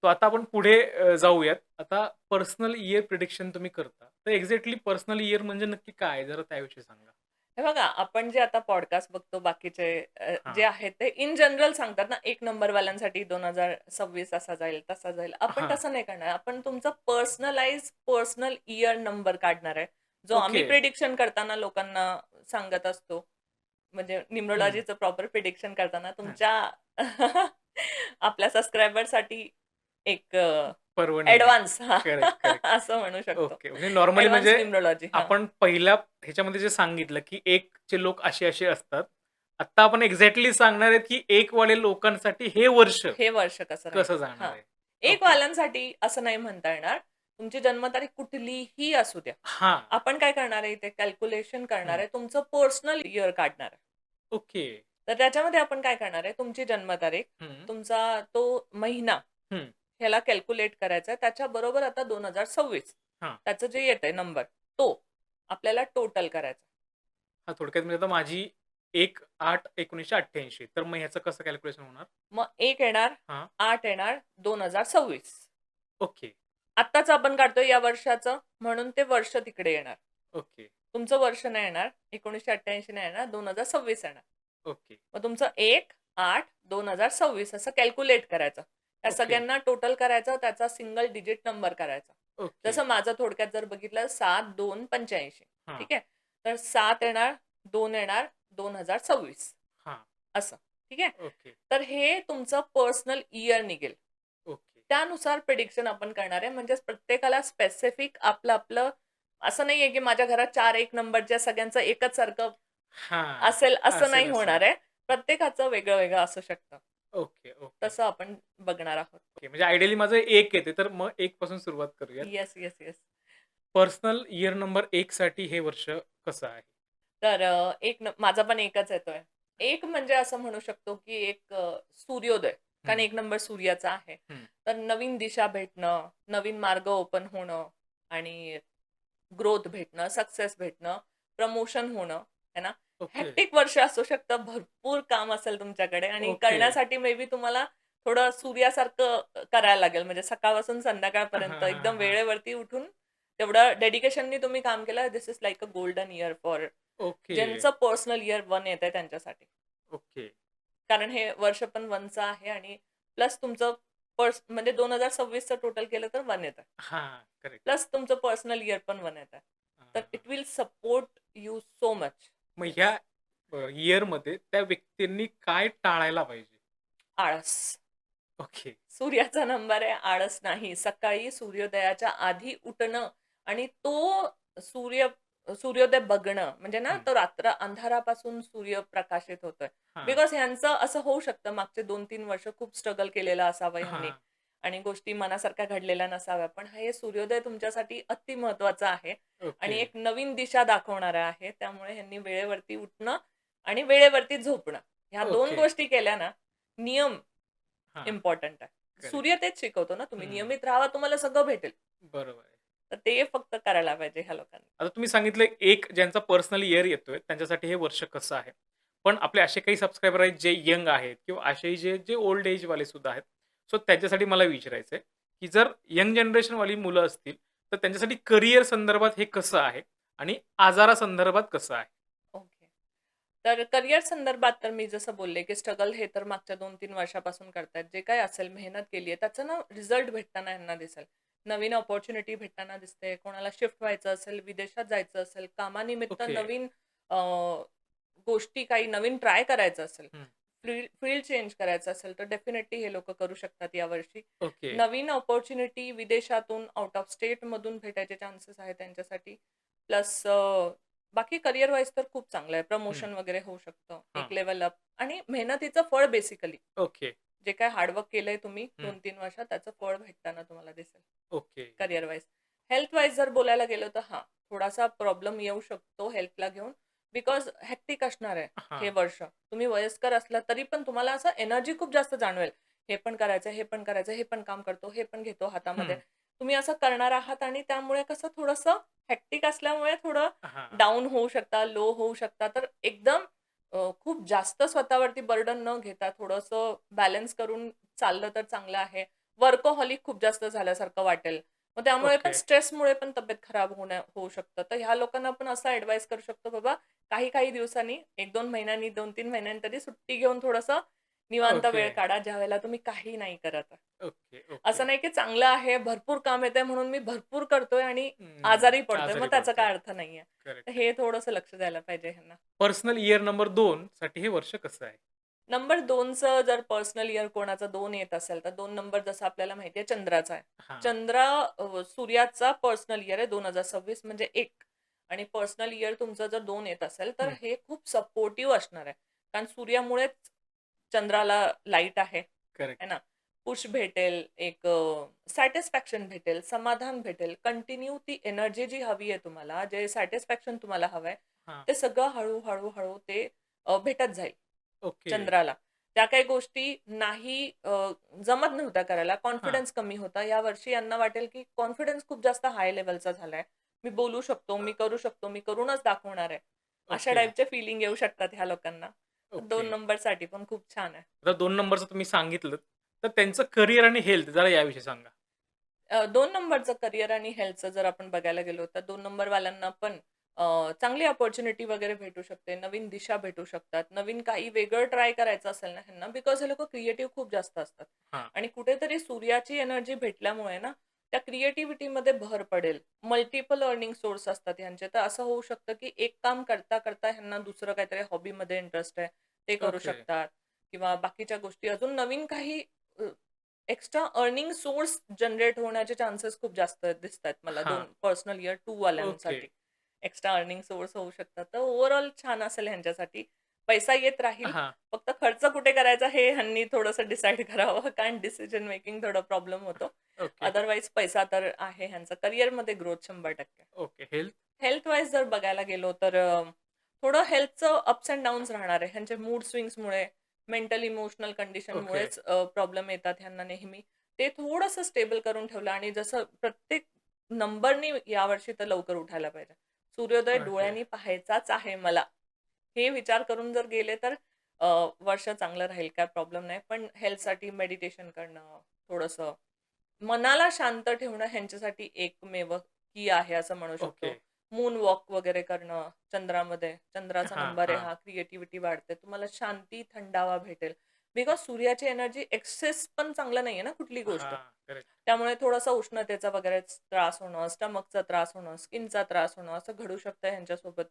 तो आता आपण पुढे जाऊयात. आता पर्सनल इयर प्रिडिक्शन तुम्ही करता. तर एक्झॅक्टली पर्सनल इयर म्हणजे नक्की काय आहे? जरा त्याविषयी सांगा. हे बघा, आपण जे आता पॉडकास्ट बघतो बाकीचे जे हां. आहेत ते इन जनरल सांगतात ना, 1 नंबरवाल्यांसाठी 2026 असा जाईल, तसा जाईल. आपण हां. तसं नाही करणार. आपण तुमचा पर्सनल इयर नंबर काढणार आहे. जो आम्ही ओके. प्रिडिक्शन करताना लोकांना सांगत असतो. म्हणजे हं. न्यूमरोलॉजीचं प्रॉपर प्रिडिक्शन करताना हां. तुमच्या आपल्या सबस्क्रायबरसाठी एक पर्वणी आहे. Advance correct, correct. असं म्हणू शकतो. ओके. म्हणजे नॉर्मली ॲडव्हान्स म्हणजे न्यूमरोलॉजी. हां. आपण पहिल्या ह्याच्यामध्ये जे सांगितलं, की 1 चे लोक असे-असे असतात. आता आपण एक्झॅक्टली सांगणार आहेत, की 1 वाले लोकांसाठी हे वर्ष हे वर्ष कसं राहील. कसं जाणार हां. आहे. एक ओके. वाल्यांसाठी असं नाही म्हणता येणार. तुमची जन्मतारीख कुठलीही असू द्या. हां. आपण काय करणार आहे इथे कॅल्क्युलेशन करणार हं. आहे. तुमचं पर्सनल इयर काढणार आहे. ओके. तर त्याच्यामध्ये आपण काय करणार आहे, तुमची जन्मतारीख, हं. तुमचा तो महिना हं. ह्याला कॅल्क्युलेट करायचा आहे. त्याच्याबरोबर आता 2026 हां. त्याचं जे येतंय नंबर, तो आपल्याला टोटल करायचा. हां, थोडक्यात म्हणजे आता माझी 1/8/1988 तर मग ह्याचं कसं कॅल्क्युलेशन होणार? मग 1 येणार, हां. 8 येणार, 2026. ओके, आत्ताच आपण काढतोय या वर्षाचं, म्हणून ते वर्ष तिकडे येणार. ओके, तुमचं वर्ष नाही येणार, 1988 नाही येणार, 2026 येणार. ओके, मग तुमचं 1/8/2026 असं कॅल्क्युलेट करायचं. त्या ओके, सगळ्यांना टोटल करायचं, त्याचा सिंगल डिजिट नंबर करायचा. ओके. जसं माझं थोडक्यात जर बघितलं 7/2/85 हां, ठीक आहे. तर 7 येणार, 2 येणार, 2026 हां. असं. ठीक आहे. ओके, तर हे तुमचं पर्सनल इयर निघेल. ओके. त्यानुसार प्रिडिक्शन आपण करणार आहे. म्हणजेच प्रत्येकाला स्पेसिफिक आपलं-आपलं असं नाहीये, की माझ्या घरात 4 नंबरच्या सगळ्यांचं एकच सारखं हां. असेल, असं नाही असेल असं होणार नाही. आहे. प्रत्येकाचं वेगळं-वेगळं असू शकतं. ओके, ओके, तसं आपण बघणार आहोत. ओके. म्हणजे आयडियली माझं 1 येते, तर मग 1 पासून सुरुवात करूयात. Yes, yes, yes. Personal year number 1 साठी हे वर्ष कसं आहे? तर माझा पण एकच येतोय. एक म्हणजे असं म्हणू शकतो, की एक सूर्योदय. कारण हं, 1 नंबर सूर्याचा आहे. हं. तर नवीन दिशा भेटणं, नवीन मार्ग ओपन होणं आणि ग्रोथ भेटणं, सक्सेस भेटणं, प्रमोशन होणं, आहे ना. ओके, हेक्टिक वर्ष असू शकतं, भरपूर काम असेल तुमच्याकडे आणि ओके. करण्यासाठी मे बी तुम्हाला थोडं सूर्यासारखं करायला लागेल. म्हणजे सकाळपासून हां, संध्याकाळपर्यंत हां, एकदम हां. वेळेवरती उठून तेवढं डेडिकेशननी तुम्ही काम केलं. This is like a golden year for okay, ज्यांचं पर्सनल इयर 1 येतंय त्यांच्यासाठी. ओके. कारण हे वर्ष पण 1चं आहे आणि प्लस तुमचं म्हणजे 2026चं टोटल केलं तर 1 येतं. हां, करेक्ट. प्लस तुमचं पर्सनल इयर पण 1 येतं. हां, तर हां, हां. It will support you so much. मग ह्या येस. इयरमध्ये त्या व्यक्तींनी काय टाळायला पाहिजे? आळस. ओके. सूर्याचा नंबर आहे, आळस नाही. सकाळी सूर्योदयाच्या आधी उठणं आणि तो सूर्य सूर्योदय बघणं, म्हणजे ना हं. तो रात्र अंधारापासून सूर्य प्रकाशित होतोय. हां, बिकॉज ह्यांचं असं होऊ शकतं मागचे 2-3 वर्ष खूप स्ट्रगल केलेलं असावं ह्यांनी हां. आणि गोष्टी मनासारख्या घडलेल्या नसाव्या. पण हे सूर्योदय तुमच्यासाठी अति महत्वाचा आहे ओके. आणि एक नवीन दिशा दाखवणारा आहे. त्यामुळे ह्यांनी वेळेवरती उठणं आणि वेळेवरती झोपणं. ह्या 2 ओके. गोष्टी केल्या ना, नियम हां, इम्पोर्टंट आहे. करेक्ट. सूर्य तेच शिकवतो ना, तुम्ही हं, नियमित राहावा, तुम्हाला सगळं भेटेल. बरोबर आहे. तर ते फक्त करायला पाहिजे ह्या लोकांनी. आता तुम्ही सांगितलं एक ज्यांचा पर्सनल इयर येतोय त्यांच्यासाठी हे वर्ष कसं आहे. पण आपले असे काही सबस्क्रायबर आहेत जे यंग आहेत किंवा असेही जे जे ओल्ड एजवाले सुद्धा आहेत. सो त्यांच्यासाठी मला विचारायचं आहे, की जर यंग जनरेशनवाली मुलं असतील, तर त्यांच्यासाठी करियर संदर्भात हे कसं आहे आणि आजारासंदर्भात कसं आहे? ओके. तर करिअर संदर्भात तर मी जसं बोलले, की स्ट्रगल हे तर मागच्या 2-3 वर्षापासून करतायत. जे काही असेल, मेहनत केली आहे, त्याचं ना रिझल्ट भेटताना यांना दिसेल. नवीन अपॉर्च्युनिटी भेटताना दिसते. कोणाला शिफ्ट व्हायचं असेल, विदेशात जायचं असेल, कामानिमित्त ओके. नवीन अ, गोष्टी काही नवीन ट्राय करायचं असेल, हं. फील्ड चेंज करायचं असेल, तर डेफिनेटली हे लोकं करू शकतात यावर्षी. ओके. नवीन अपॉर्च्युनिटी विदेशातून, आउट ऑफ स्टेटमधून भेटायचे चान्सेस आहेत त्यांच्यासाठी. प्लस बाकी करियर वाईज तर खूप चांगलं आहे. हं. प्रमोशन वगैरे होऊ शकतं. हां. एक लेव्हल अप आणि मेहनतीचं फळ बेसिकली. ओके. जे काही हार्डवर्क केलंय तुम्ही हं. 2-3 वर्षात त्याचं फळ भेटताना तुम्हाला दिसेल. Okay. Career wise. Health wise जर बोलायला गेलो तर हां, थोडासा प्रॉब्लेम येऊ शकतो हेल्थला घेऊन. बिकॉज हेक्टिक असणार आहे हे हां. वर्ष. तुम्ही वयस्कर असला तरी पण तुम्हाला असं एनर्जी खूप जास्त जाणवेल. हे पण करायचं, हे पण करायचं, हे पण काम करतो, हे पण घेतो हातामध्ये. हं. तुम्ही असं करणार आहात आणि त्यामुळे कसं थोडंसं हेक्टिक असल्यामुळे थोडं हां. डाऊन होऊ शकता, लो होऊ शकता. तर एकदम खूप जास्त स्वतःवरती बर्डन न घेता थोडंसं बॅलन्स करून चाललं तर चांगलं आहे. वर्कहॉलिक खूप जास्त झाल्यासारखं वाटेल. मग त्यामुळे पण ओके. स्ट्रेसमुळे पण तब्येत खराब होऊ शकतं. तर ह्या लोकांना आपण असं ॲडवाईस करू शकतो, बाबा काही-काही दिवसांनी 1-2 महिन्यांनी, 2-3 महिन्यांनी तरी सुट्टी घेऊन थोडंसं निवांत ओके. वेळ काढा, ज्यावेळेला तुम्ही काही नाही करत आहे. Okay, okay. असं नाही की चांगलं आहे, भरपूर काम येतंय म्हणून मी भरपूर करतोय आणि हं. आजारी पडतोय. मग आजारी त्याचा पडतोय. काय अर्थ नाहीये. करेक्ट, तर करेक्ट. हे थोडंसं लक्ष द्यायला पाहिजे ह्यांना. पर्सनल इयर नंबर 2 साठी हे वर्ष कसं आहे? नंबर 2चं जर पर्सनल इयर कोणाचा 2 येत असेल, तर 2 नंबर जसं आपल्याला माहिती आहे चंद्राचा आहे. हां. चंद्र सूर्याचा पर्सनल इयर आहे 2026 म्हणजे 1 आणि पर्सनल इयर तुमचं जर 2 येत असेल, तर हं. हे खूप सपोर्टिव्ह असणार आहे. कारण सूर्यामुळेच चंद्राला लाईट आहे, है करेक्ट. ना? पुश भेटेल, एक सॅटिस्फॅक्शन भेटेल, समाधान भेटेल. कंटिन्यू ती एनर्जी जी हवी आहे तुम्हाला, जे सॅटिस्फॅक्शन तुम्हाला हवंय, हां. ते सगळं हळू ते भेटत जाईल. ओके. चंद्राला. त्या काही गोष्टी नाही जमत नव्हत्या करायला. हां. कॉन्फिडन्स कमी होता. यावर्षी यांना वाटेल, की कॉन्फिडन्स खूप जास्त हाय लेव्हलचा झालाय. मी बोलू शकतो, मी करू शकतो, मी करूनच दाखवणार आहे. अशा ओके, टाइपचे फीलिंग येऊ शकतात ह्या लोकांना. ओके. 2 नंबरसाठी पण खूप छान आहे. आता 2 नंबरचं तुम्ही सांगितलंत, तर त्यांचं करियर आणि हेल्थ जरा याविषयी सांगा? 2 नंबरचं करियर आणि हेल्थचं जर आपण बघायला गेलो, तर 2 नंबरवाल्यांना पण चांगली अपॉर्च्युनिटी वगैरे भेटू शकते. नवीन दिशा भेटू शकतात. नवीन काही वेगळं ट्राय करायचं असेल ना ह्यांना, बिकॉज हे लोकं क्रिएटिव्ह खूप जास्त असतात. हां. आणि कुठेतरी सूर्याची एनर्जी भेटल्यामुळे ना, त्या क्रिएटिव्हिटीमध्ये भर पडेल. मल्टिपल अर्निंग सोर्स असतात ह्यांचे. तर असं होऊ शकतं, की एक काम करता ह्यांना दुसरं काहीतरी हॉबीमध्ये इंटरेस्ट आहे, ते करू ओके. शकतात किंवा बाकीच्या गोष्टी अजून नवीन काही एक्स्ट्रा अर्निंग सोर्स जनरेट होण्याचे चान्सेस खूप जास्त दिसतायत मला हां. 2 पर्सनल इयर 2 ओके. वाल्यांसाठी. एक्स्ट्रा अर्निंग सोर्स होऊ शकतात. तर ओव्हरऑल छान असेल ह्यांच्यासाठी. पैसा येत राहील. हां. फक्त खर्च कुठे करायचा हे ह्यांनी थोडंसं डिसाईड करावं. कारण डिसिजन मेकिंग थोडा प्रॉब्लेम होतो. ओके, अदरवाईज पैसा तर आहे ह्यांचा. करिअरमध्ये growth 100%. Okay. Health? Health wise जर बघायला गेलो तर थोडं हेल्थचं अप्स एंड डाउन्स राहणार आहे. ह्यांचे मूड स्विंग्समुळे, मेंटल इमोशनल ओके. कंडिशनमुळेच प्रॉब्लेम येतात ह्यांना नेहमी. ते थोडंसं स्टेबल करून ठेवलं आणि जसं प्रत्येक नंबरनी यावर्षी तर लवकर उठायला पाहिजे. सूर्योदय ओके. डोळ्यांनी पाहायचाच आहे मला. हे विचार करून जर गेले तर अ, वर्ष चांगलं राहील, काही प्रॉब्लेम नाही. पण हेल्थसाठी मेडिटेशन करणं, थोडंसं मनाला शांत ठेवणं ह्यांच्यासाठी एकमेव की आहे असं म्हणू ओके. शकतो. मून वॉक वगैरे करणं चंद्रामध्ये. चंद्राचा हां, नंबर आहे हां. हा, क्रिएटिव्हिटी वाढते. तुम्हाला शांती, थंडावा भेटेल. बिकॉज सूर्याची एनर्जी एक्सेस पण चांगलं नाहीये ना कुठली गोष्ट. हां. करेक्ट. त्यामुळे थोडासा उष्णतेचा वगैरे त्रास होणं, स्टमकचा त्रास होणं, स्किनचा त्रास होणं असं घडू शकतं ह्यांच्यासोबत.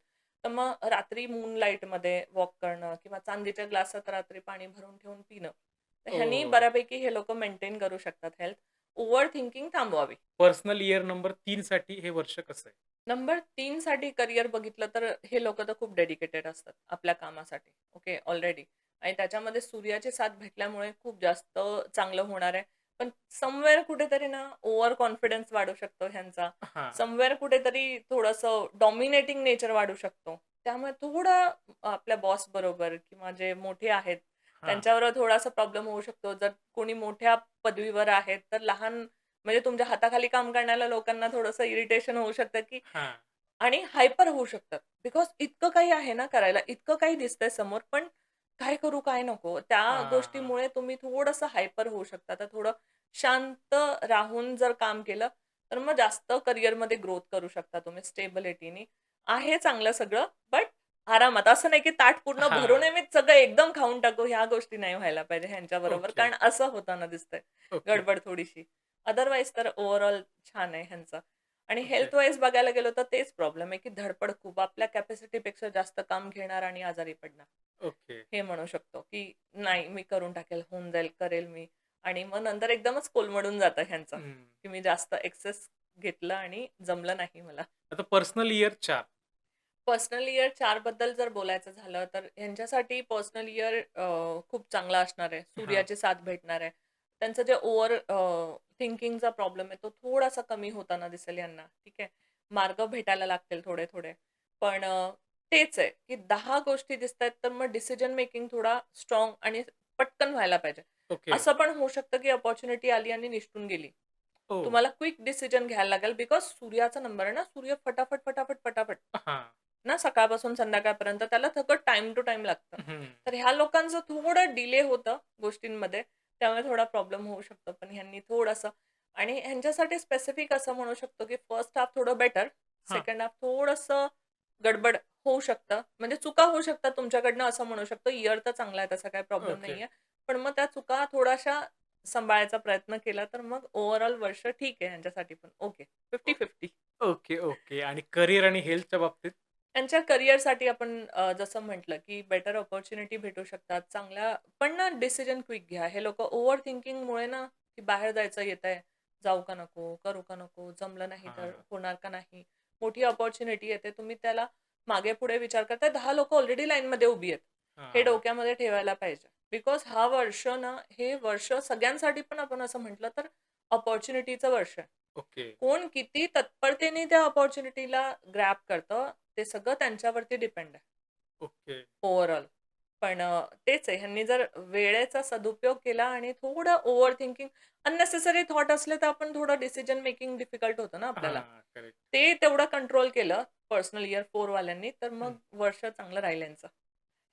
तर मग रात्री मूनलाईटमध्ये वॉक करणं किंवा चांदीच्या ग्लासात रात्री पाणी भरून ठेवून पिणं. तर ह्यानी ओह! बऱ्यापैकी हे लोकं मेंटेन करू शकतात हेल्थ. ओव्हर थिंकिंग थांबवावी. पर्सनल इयर नंबर 3 साठी हे वर्ष कसं आहे? नंबर 3 साठी करियर बघितलं तर हे लोकं तर खूप डेडिकेटेड असतात आपल्या कामासाठी. ओके, ऑलरेडी आणि त्याच्यामध्ये सूर्याची साथ भेटल्यामुळे खूप जास्त चांगलं होणार आहे. पण समव्हेअर कुठेतरी ना ओव्हर कॉन्फिडन्स वाढू शकतो ह्यांचा. हां, समव्हेअर कुठेतरी थोडंसं डॉमिनेटिंग नेचर वाढू शकतो. त्यामुळे थोडं आपल्या बॉस बरोबर किंवा जे मोठे आहेत हां, त्यांच्याबरोबर थोडासा प्रॉब्लेम होऊ शकतो. जर कोणी मोठ्या पदवीवर आहेत, तर लहान म्हणजे तुमच्या हाताखाली काम करणाऱ्या लोकांना थोडंसं इरिटेशन होऊ शकतं, की हां, आणि हायपर होऊ शकतात. बिकॉज इतकं काही आहे ना करायला, इतकं काही दिसतंय समोर, पण काय करू, काय नको? त्या हां. गोष्टीमुळे तुम्ही थोडंसं हायपर होऊ शकता. तर थोडं शांत राहून जर काम केलं, तर मग जास्त करिअरमध्ये ग्रोथ करू शकता तुम्ही स्टेबिलिटीनी. आहे चांगलं सगळं, बट आरामात. असं नाही की ताट पूर्ण भरून हां. आहे, मी सगळं एकदम खाऊन टाकू, ह्या गोष्टी नाही व्हायला पाहिजे ह्यांच्याबरोबर. ओके, कारण असं होताना दिसतंय, ओके, गडबड थोडीशी. अदरवाईज तर ओव्हरऑल छान आहे ह्यांचं. आणि ओके, हेल्थ वाईज बघायला गेलो तर तेच प्रॉब्लेम आहे, की धडपड खूप. आपल्या कॅपॅसिटीपेक्षा जास्त काम घेणार आणि आजारी पडणार. ओके. हे म्हणू शकतो, की नाही मी करून टाकेल, होऊन जाईल, करेल मी. आणि मग नंतर एकदमच कोलमडून जातं ह्यांचं, हं. की मी जास्त एक्सेस घेतलं आणि जमलं नाही मला. आता पर्सनल इयर 4. पर्सनल इयर 4 बद्दल जर बोलायचं झालं, तर ह्यांच्यासाठी पर्सनल इयर खूप चांगला असणार आहे. हां, सूर्याची साथ भेटणार आहे. त्यांचं जे ओव्हर थिंकिंगचा प्रॉब्लेम आहे, तो थोडासा कमी होताना दिसेल यांना. ठीक आहे. मार्ग भेटायला लागतील थोडे-थोडे. पण तेच आहे, की 10 गोष्टी दिसतायत, तर मग डिसिजन मेकिंग थोडा स्ट्राँग आणि पटकन व्हायला पाहिजे. ओके. असं पण होऊ शकतं, की अपॉर्च्युनिटी आली आणि निसटून गेली. हो. तुम्हाला क्विक डिसिजन घ्यायला लागेल बिकॉज सूर्याचा नंबर आहे ना, सूर्य फटाफट, फटाफट, फटाफट हां. ना सकाळपासून संध्याकाळपर्यंत त्याला सगळं टाइम टू टाइम लागतं. हं. तर ह्या लोकांचं थोडं डिले होतं गोष्टींमध्ये, त्यामुळे थोडा प्रॉब्लेम होऊ शकतो. पण ह्यांनी थोडंसं आणि ह्यांच्यासाठी स्पेसिफिक असं म्हणू शकतो, की फर्स्ट हाल्फ थोडं बेटर, हां. सेकंड हाल्फ थोडंसं गडबड होऊ शकतं. म्हणजे चुका होऊ शकतात तुमच्याकडनं असं म्हणू शकतो. इयर तर चांगला आहे, तसा काही प्रॉब्लेम ओके. नाहीये. पण मग त्या चुका थोड्याशा सांभाळायचा प्रयत्न केला, तर मग ओव्हरऑल वर्ष ठीक आहे ह्यांच्यासाठी पण ओके. ओ 50-50. Okay, okay. आणि करियर आणि हेल्थच्या बाबतीत? त्यांच्या करिअरसाठी आपण जसं म्हटलं, की बेटर अपॉर्च्युनिटी भेटू शकतात. चांगल्या पण ना डिसिजन क्विक घ्या. हे लोकं ओव्हर थिंकिंगमुळे ना, की बाहेर जायचं येतंय, जाऊ का नको? करू का नको? जमलं नाही तर हां, होणार का नाही? मोठी अपॉर्च्युनिटी येते. तुम्ही त्याला मागे-पुढे विचार करताय. 10 लोकं ऑलरेडी लाईनमध्ये उभी आहेत. हे हां. डोक्यामध्ये ठेवायला पाहिजे. बिकॉज हा वर्ष ना, हे वर्ष सगळ्यांसाठी पण आपण असं म्हटलं तर अपॉर्च्युनिटीचं वर्ष आहे. ओके, कोण किती तत्परतेने त्या अपॉर्च्युनिटीला ग्रॅब करतं, ते सगळं त्यांच्यावरती डिपेंड आहे ओके. ओव्हरऑल. पण तेच आहे ह्यांनी जर वेळेचा सदुपयोग केला आणि थोडं ओव्हर थिंकिंग अननेसेसरी थॉट असले तर आपण थोडं डिसिजन मेकिंग डिफिकल्ट होतं ना आपल्याला. हां, करेक्ट. ते तेवढं कंट्रोल केलं पर्सनल इयर 4 वाल्यांनी तर हं. मग वर्ष चांगलं राहील यांचं.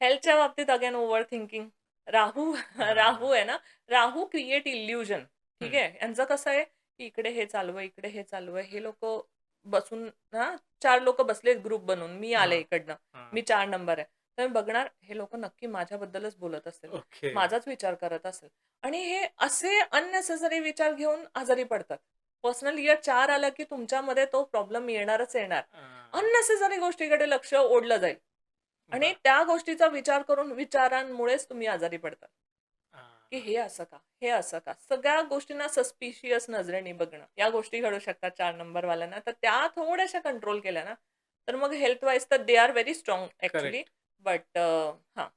हेल्थच्या बाबतीत अगेन ओव्हर थिंकिंग. राहू हां. राहू आहे ना, राहू क्रिएट इल्युजन. ठीक हं. आहे. यांचं कसं आहे, की इकडे हे चालू आहे, इकडे हे चालू आहे. हे लोकं बसून हां, 4 लोकं बसलेत ग्रुप बनवून. मी आले हां, इकडनं. हां. मी 4 नंबर आहे. तर मी बघणार हे लोकं नक्की माझ्याबद्दलच बोलत असेल. ओके. माझाच विचार करत असेल आणि हे असे अननेसेसरी विचार घेऊन आजारी पडतात. पर्सनल इयर 4 आला, की तुमच्यामध्ये तो प्रॉब्लेम येणारच येणार. हां. अननेसेसरी गोष्टीकडे लक्ष ओढलं जाईल आणि बरं. त्या गोष्टीचा विचार करून विचारांमुळेच तुम्ही आजारी पडतात. की हां. हे असं का? हे असं का? सगळ्या गोष्टींना सस्पिशियस नजरेने बघणं. या गोष्टी घडू शकतात 4 नंबरवाल्यांना. तर त्या थोड्याशा कंट्रोल केल्या ना, तर मग हेल्थ वाईज तर they are very strong actually. Correct. But हां,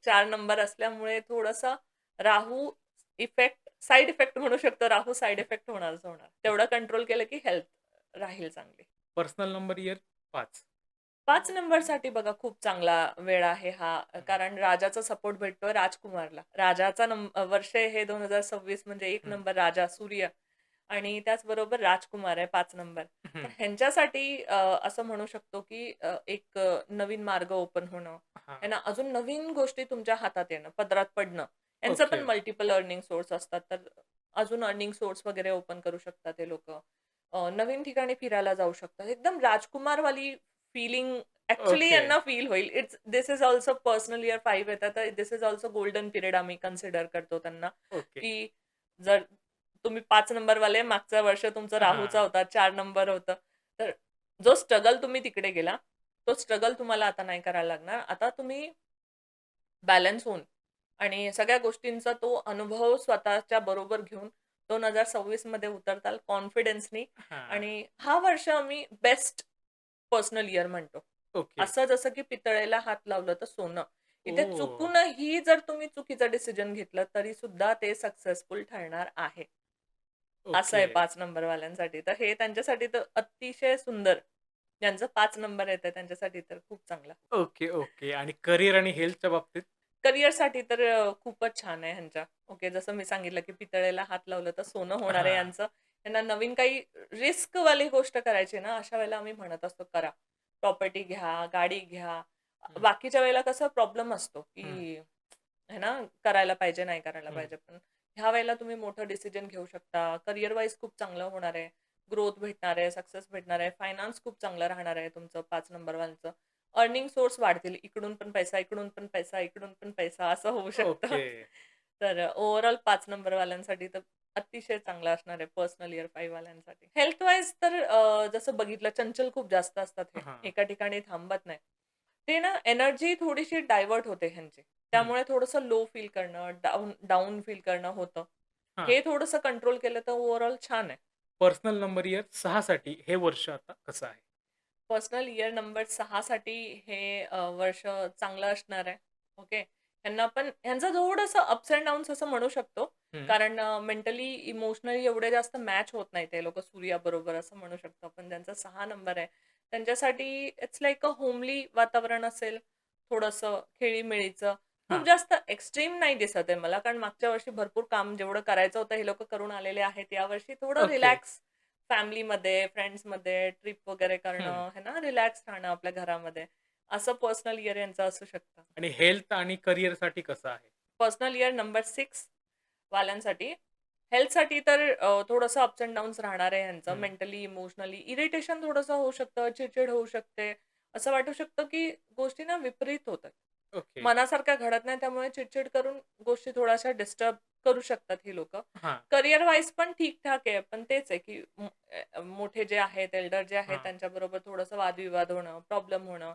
4 नंबर असल्यामुळे थोडासा राहू इफेक्ट, साइड इफेक्ट म्हणू शकतो. राहू साइड इफेक्ट होणारच होणार. तेवढं कंट्रोल केलं की हेल्थ राहील चांगली. Personal number year 5. 5 नंबरसाठी बघा खूप चांगला वेळ आहे हा. हं, कारण राजाचा सपोर्ट भेटतोय राजकुमारला. राजाचा वर्ष आहे हे 2026 म्हणजे 1 हं, नंबर राजा सूर्य आणि त्याचबरोबर राजकुमार आहे 5 नंबर. तर हं. ह्यांच्यासाठी असं म्हणू शकतो की एक नवीन मार्ग ओपन होणं, आहे हां. ना, अजून नवीन गोष्टी तुमच्या हातात येणं, पदरात पडणं. यांचं पण ओके. मल्टिपल अर्निंग सोर्स असतात. तर अजून अर्निंग सोर्स वगैरे ओपन करू शकतात हे लोकं. नवीन ठिकाणी फिरायला जाऊ शकतात. एकदम राजकुमारवाली फीलिंग ॲक्चुअली ओके, यांना फील होईल. This is also personal year 5 येतात तर this is also golden period आम्ही कन्सिडर करतो त्यांना, ओके. की जर तुम्ही 5 नंबरवाले मागचं वर्ष तुमचं राहूचा हां. होता, 4 नंबर होतं. तर जो स्ट्रगल तुम्ही तिकडे गेला, तो स्ट्रगल तुम्हाला आता नाही करायला लागणार. आता तुम्ही बॅलन्स होऊन आणि सगळ्या गोष्टींचा तो अनुभव स्वतःच्या बरोबर घेऊन 2026 मध्ये उतरताल कॉन्फिडन्सनी हां. आणि हा वर्ष आम्ही बेस्ट पर्सनल इयर म्हणतो. ओके. असं जसं की पितळेला हात लावलं तर सोनं. इथे ओह! चुकूनही जर तुम्ही चुकीचं डिसिजन घेतलं तरी सुद्धा ते सक्सेसफुल ठरणार आहे. असं ओके. आहे 5 नंबरवाल्यांसाठी. तर हे त्यांच्यासाठी तर अतिशय सुंदर. ज्यांचं 5 नंबर येतंय त्यांच्यासाठी तर खूप चांगलं. Okay, okay. आणि करियर आणि हेल्थच्या बाबतीत? करिअरसाठी तर खूपच छान आहे ह्यांच्या. ओके, जसं मी सांगितलं, की पितळेला हात लावलं तर सोनं होणार आहे हां. यांचं. त्यांना नवीन काही रिस्कवाली गोष्ट करायची ना, अशा वेळेला आम्ही म्हणत असतो करा. प्रॉपर्टी घ्या, गाडी घ्या. हं, बाकीच्या वेळेला कसा प्रॉब्लेम असतो, हं. की आहे ना, करायला पाहिजे, नाही करायला हं. पाहिजे. पण ह्या वेळेला तुम्ही मोठं डिसिजन घेऊ शकता. करियर वाईज खूप चांगलं होणार आहे. ग्रोथ भेटणार आहे, सक्सेस भेटणार आहे. फायनान्स खूप चांगलं राहणार आहे तुमचं 5 नंबरवाल्यांचं. अर्निंग सोर्स वाढतील. इकडून पण पैसा, इकडून पण पैसा, इकडून पण पैसा असं होऊ शकतं. ओके. तर ओव्हरऑल 5 नंबरवाल्यांसाठी तर अतिशय चांगलं असणार आहे पर्सनल इयर 5 वाल्यांसाठी. हेल्थ वाईज तर जसं बघितलं चंचल खूप जास्त असतात हे. हां. एका ठिकाणी थांबत नाही. ते ना एनर्जी थोडीशी डायव्हर्ट होते ह्यांची. हं. त्यामुळे थोडंसं लो फील करणं, डाउन फील करणं होतं. हां. हे थोडंसं कंट्रोल केलं तर ओव्हरऑल छान आहे. पर्सनल नंबर इयर 6 साठी हे वर्ष आता कसं आहे? पर्सनल इयर नंबर 6 साठी हे वर्ष चांगलं असणार आहे. ओके. ह्यांना पण ह्यांचं थोडंसं अप्स एंड डाउन्स असं म्हणू शकतो. हं. कारण मेंटली, इमोशनली एवढे जास्त मॅच होत नाही ते लोकं सूर्याबरोबर असं म्हणू शकतो आपण. ज्यांचा 6 नंबर आहे, त्यांच्यासाठी इट्स लाइक अ होमली वातावरण असेल, थोडंसं खेळीमेळीचं. खूप हां. जास्त एक्स्ट्रीम नाही दिसत आहे मला, कारण मागच्या वर्षी भरपूर काम जेवढं करायचं होतं हे लोकं करून आलेले आहेत. यावर्षी थोडं ओके. रिलॅक्स फॅमिलीमध्ये, फ्रेंड्समध्ये ट्रिप वगैरे हं. करणं, है ना, रिलॅक्स राहणं आपल्या घरामध्ये. असं पर्सनल इयर यांचं असू शकतं. आणि हेल्थ आणि करिअरसाठी कसं आहे? Personal year number 6 वाल्यांसाठी. हेल्थसाठी तर थोडंसं अप्स एंड डाउन्स राहणार आहे ह्यांचं. हं. मेंटली, इमोशनली इरिटेशन थोडंसं होऊ शकतं, चिड होऊ शकते. असं वाटू शकतं, की गोष्टी ना विपरीत होतात. ओके. मनासारख्या घडत नाही, त्यामुळे चिड करून गोष्टी थोड्याशा डिस्टर्ब करू शकतात ही लोकं. हां, करियर वाईज पण ठीक-ठाक आहे. पण तेच आहे, की मोठे जे आहेत, एल्डर जे आहेत, हां, त्यांच्याबरोबर थोडंसं वादविवाद होणं, प्रॉब्लेम होणं.